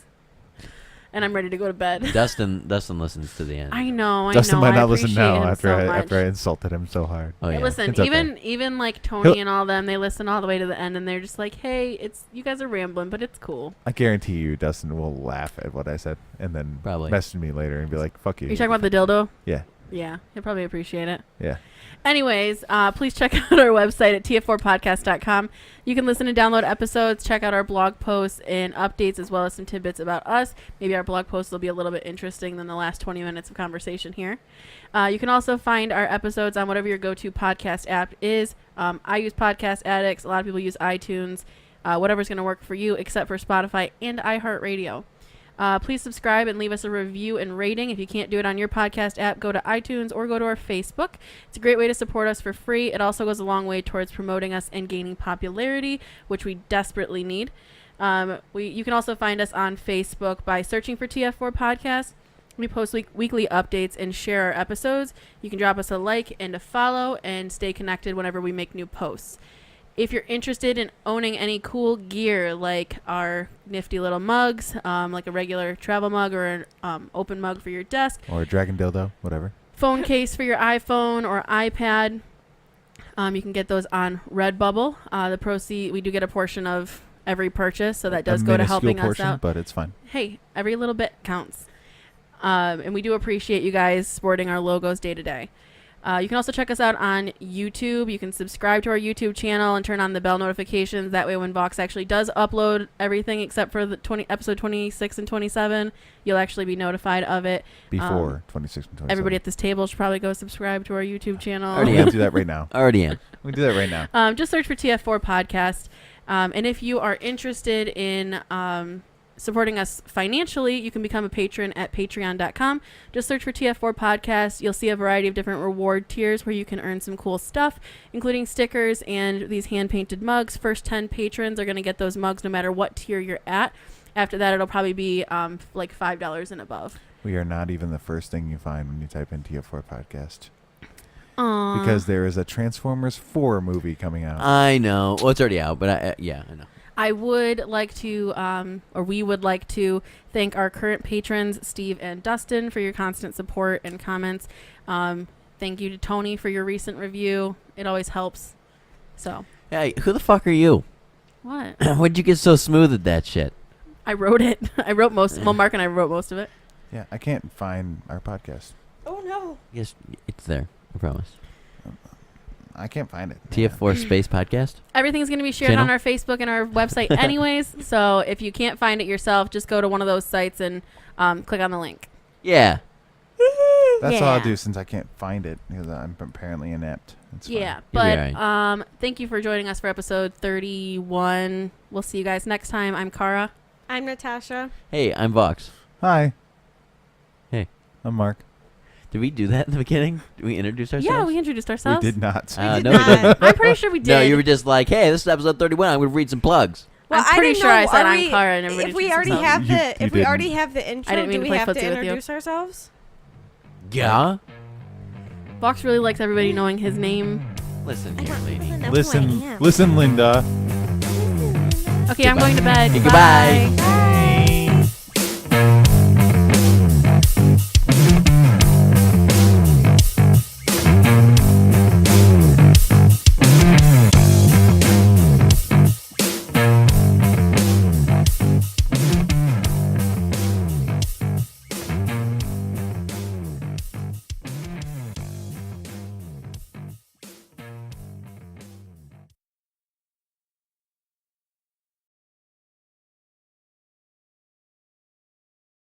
And I'm ready to go to bed. Dustin listens to the end. I know. Dustin I might know. not I listen appreciate now him after so I much. after I insulted him so hard. Oh Hey, yeah. listen, It's okay. even like Tony and all them, they listen all the way to the end, and they're just like, "Hey, it's you guys are rambling, but it's cool." I guarantee you, Dustin will laugh at what I said and then Probably. message me later and be like, "Fuck you." Are you talking about the dildo? Yeah, Yeah, he'll probably appreciate it. yeah. Anyways, please check out our website at tf4podcast.com. You can listen and download episodes, check out our blog posts and updates, as well as some tidbits about us. Maybe our blog posts will be a little bit interesting than the last 20 minutes of conversation here. You can also find our episodes on whatever your go-to podcast app is. I use Podcast Addicts. A lot of people use iTunes. Whatever's going to work for you, except for Spotify and iHeartRadio. Please subscribe and leave us a review and rating. If you can't do it on your podcast app, go to iTunes or go to our Facebook. It's a great way to support us for free. It also goes a long way towards promoting us and gaining popularity, which we desperately need. You can also find us on Facebook by searching for TF4 Podcast. We post weekly updates and share our episodes. You can drop us a like and a follow and stay connected whenever we make new posts. If you're interested in owning any cool gear like our nifty little mugs, like a regular travel mug or an open mug for your desk, Or a dragon dildo, whatever. phone case for your iPhone or iPad, you can get those on Redbubble. The proceeds, we do get a portion of every purchase, so that does A go to minuscule helping portion, us out. but it's fine. Hey, every little bit counts. And we do appreciate you guys sporting our logos day to day. You can also check us out on YouTube. You can subscribe to our YouTube channel and turn on the bell notifications. That way when Vox actually does upload everything except for the episode 26 and 27, you'll actually be notified of it. Before 26 and 27. Everybody at this table should probably go subscribe to our YouTube channel. Already We am. can do that right now. Already am. We can do that right now. Just search for TF4 Podcast. And if you are interested in supporting us financially, you can become a patron at patreon.com. Just search for TF4 Podcast. You'll see a variety of different reward tiers where you can earn some cool stuff, including stickers and these hand-painted mugs. First 10 patrons are going to get those mugs no matter what tier you're at. After that, it'll probably be like $5 and above. We are not even the first thing you find when you type in TF4 Podcast. Aww. Because there is a Transformers 4 movie coming out. I know. Well, it's already out, but yeah, I know. I would like to, or we would like to thank our current patrons, Steve and Dustin, for your constant support and comments. Thank you to Tony for your recent review. It always helps. So. Hey, who the fuck are you? What? When'd you get so smooth at that shit? I wrote it. I wrote most. Well, Mark and I wrote most of it. Yeah, I can't find our podcast. Oh no. Yes, it's there. I promise. I can't find it. TF4 Space Podcast. Everything's going to be shared Channel? on our Facebook and our website anyways. So if you can't find it yourself, just go to one of those sites and click on the link. Yeah. That's all I'll Yeah. do since I can't find it because I'm apparently inept. It's fine. Yeah, You'll be but thank you for joining us for episode 31. We'll see you guys next time. I'm Kara. I'm Natasha. Hey, I'm Vox. Hi. Hey. I'm Mark. Did we do that in the beginning? Did we introduce ourselves? Yeah, we introduced ourselves. We did not. We did no, we not. didn't. I'm pretty sure we did. No, you were just like, hey, this is episode 31. I'm going to read some plugs. Well, I'm pretty I didn't sure know, I said are I'm we- Kara and everybody If we introduced already themselves. have You if we already didn't. have the intro, didn't mean do to we play have to footsie with you. introduce ourselves? Yeah? Vox really likes everybody knowing his name. Listen here, lady. Know who I Listen, am. listen, Linda. Okay, I'm going to bed. Goodbye. Bye. Bye.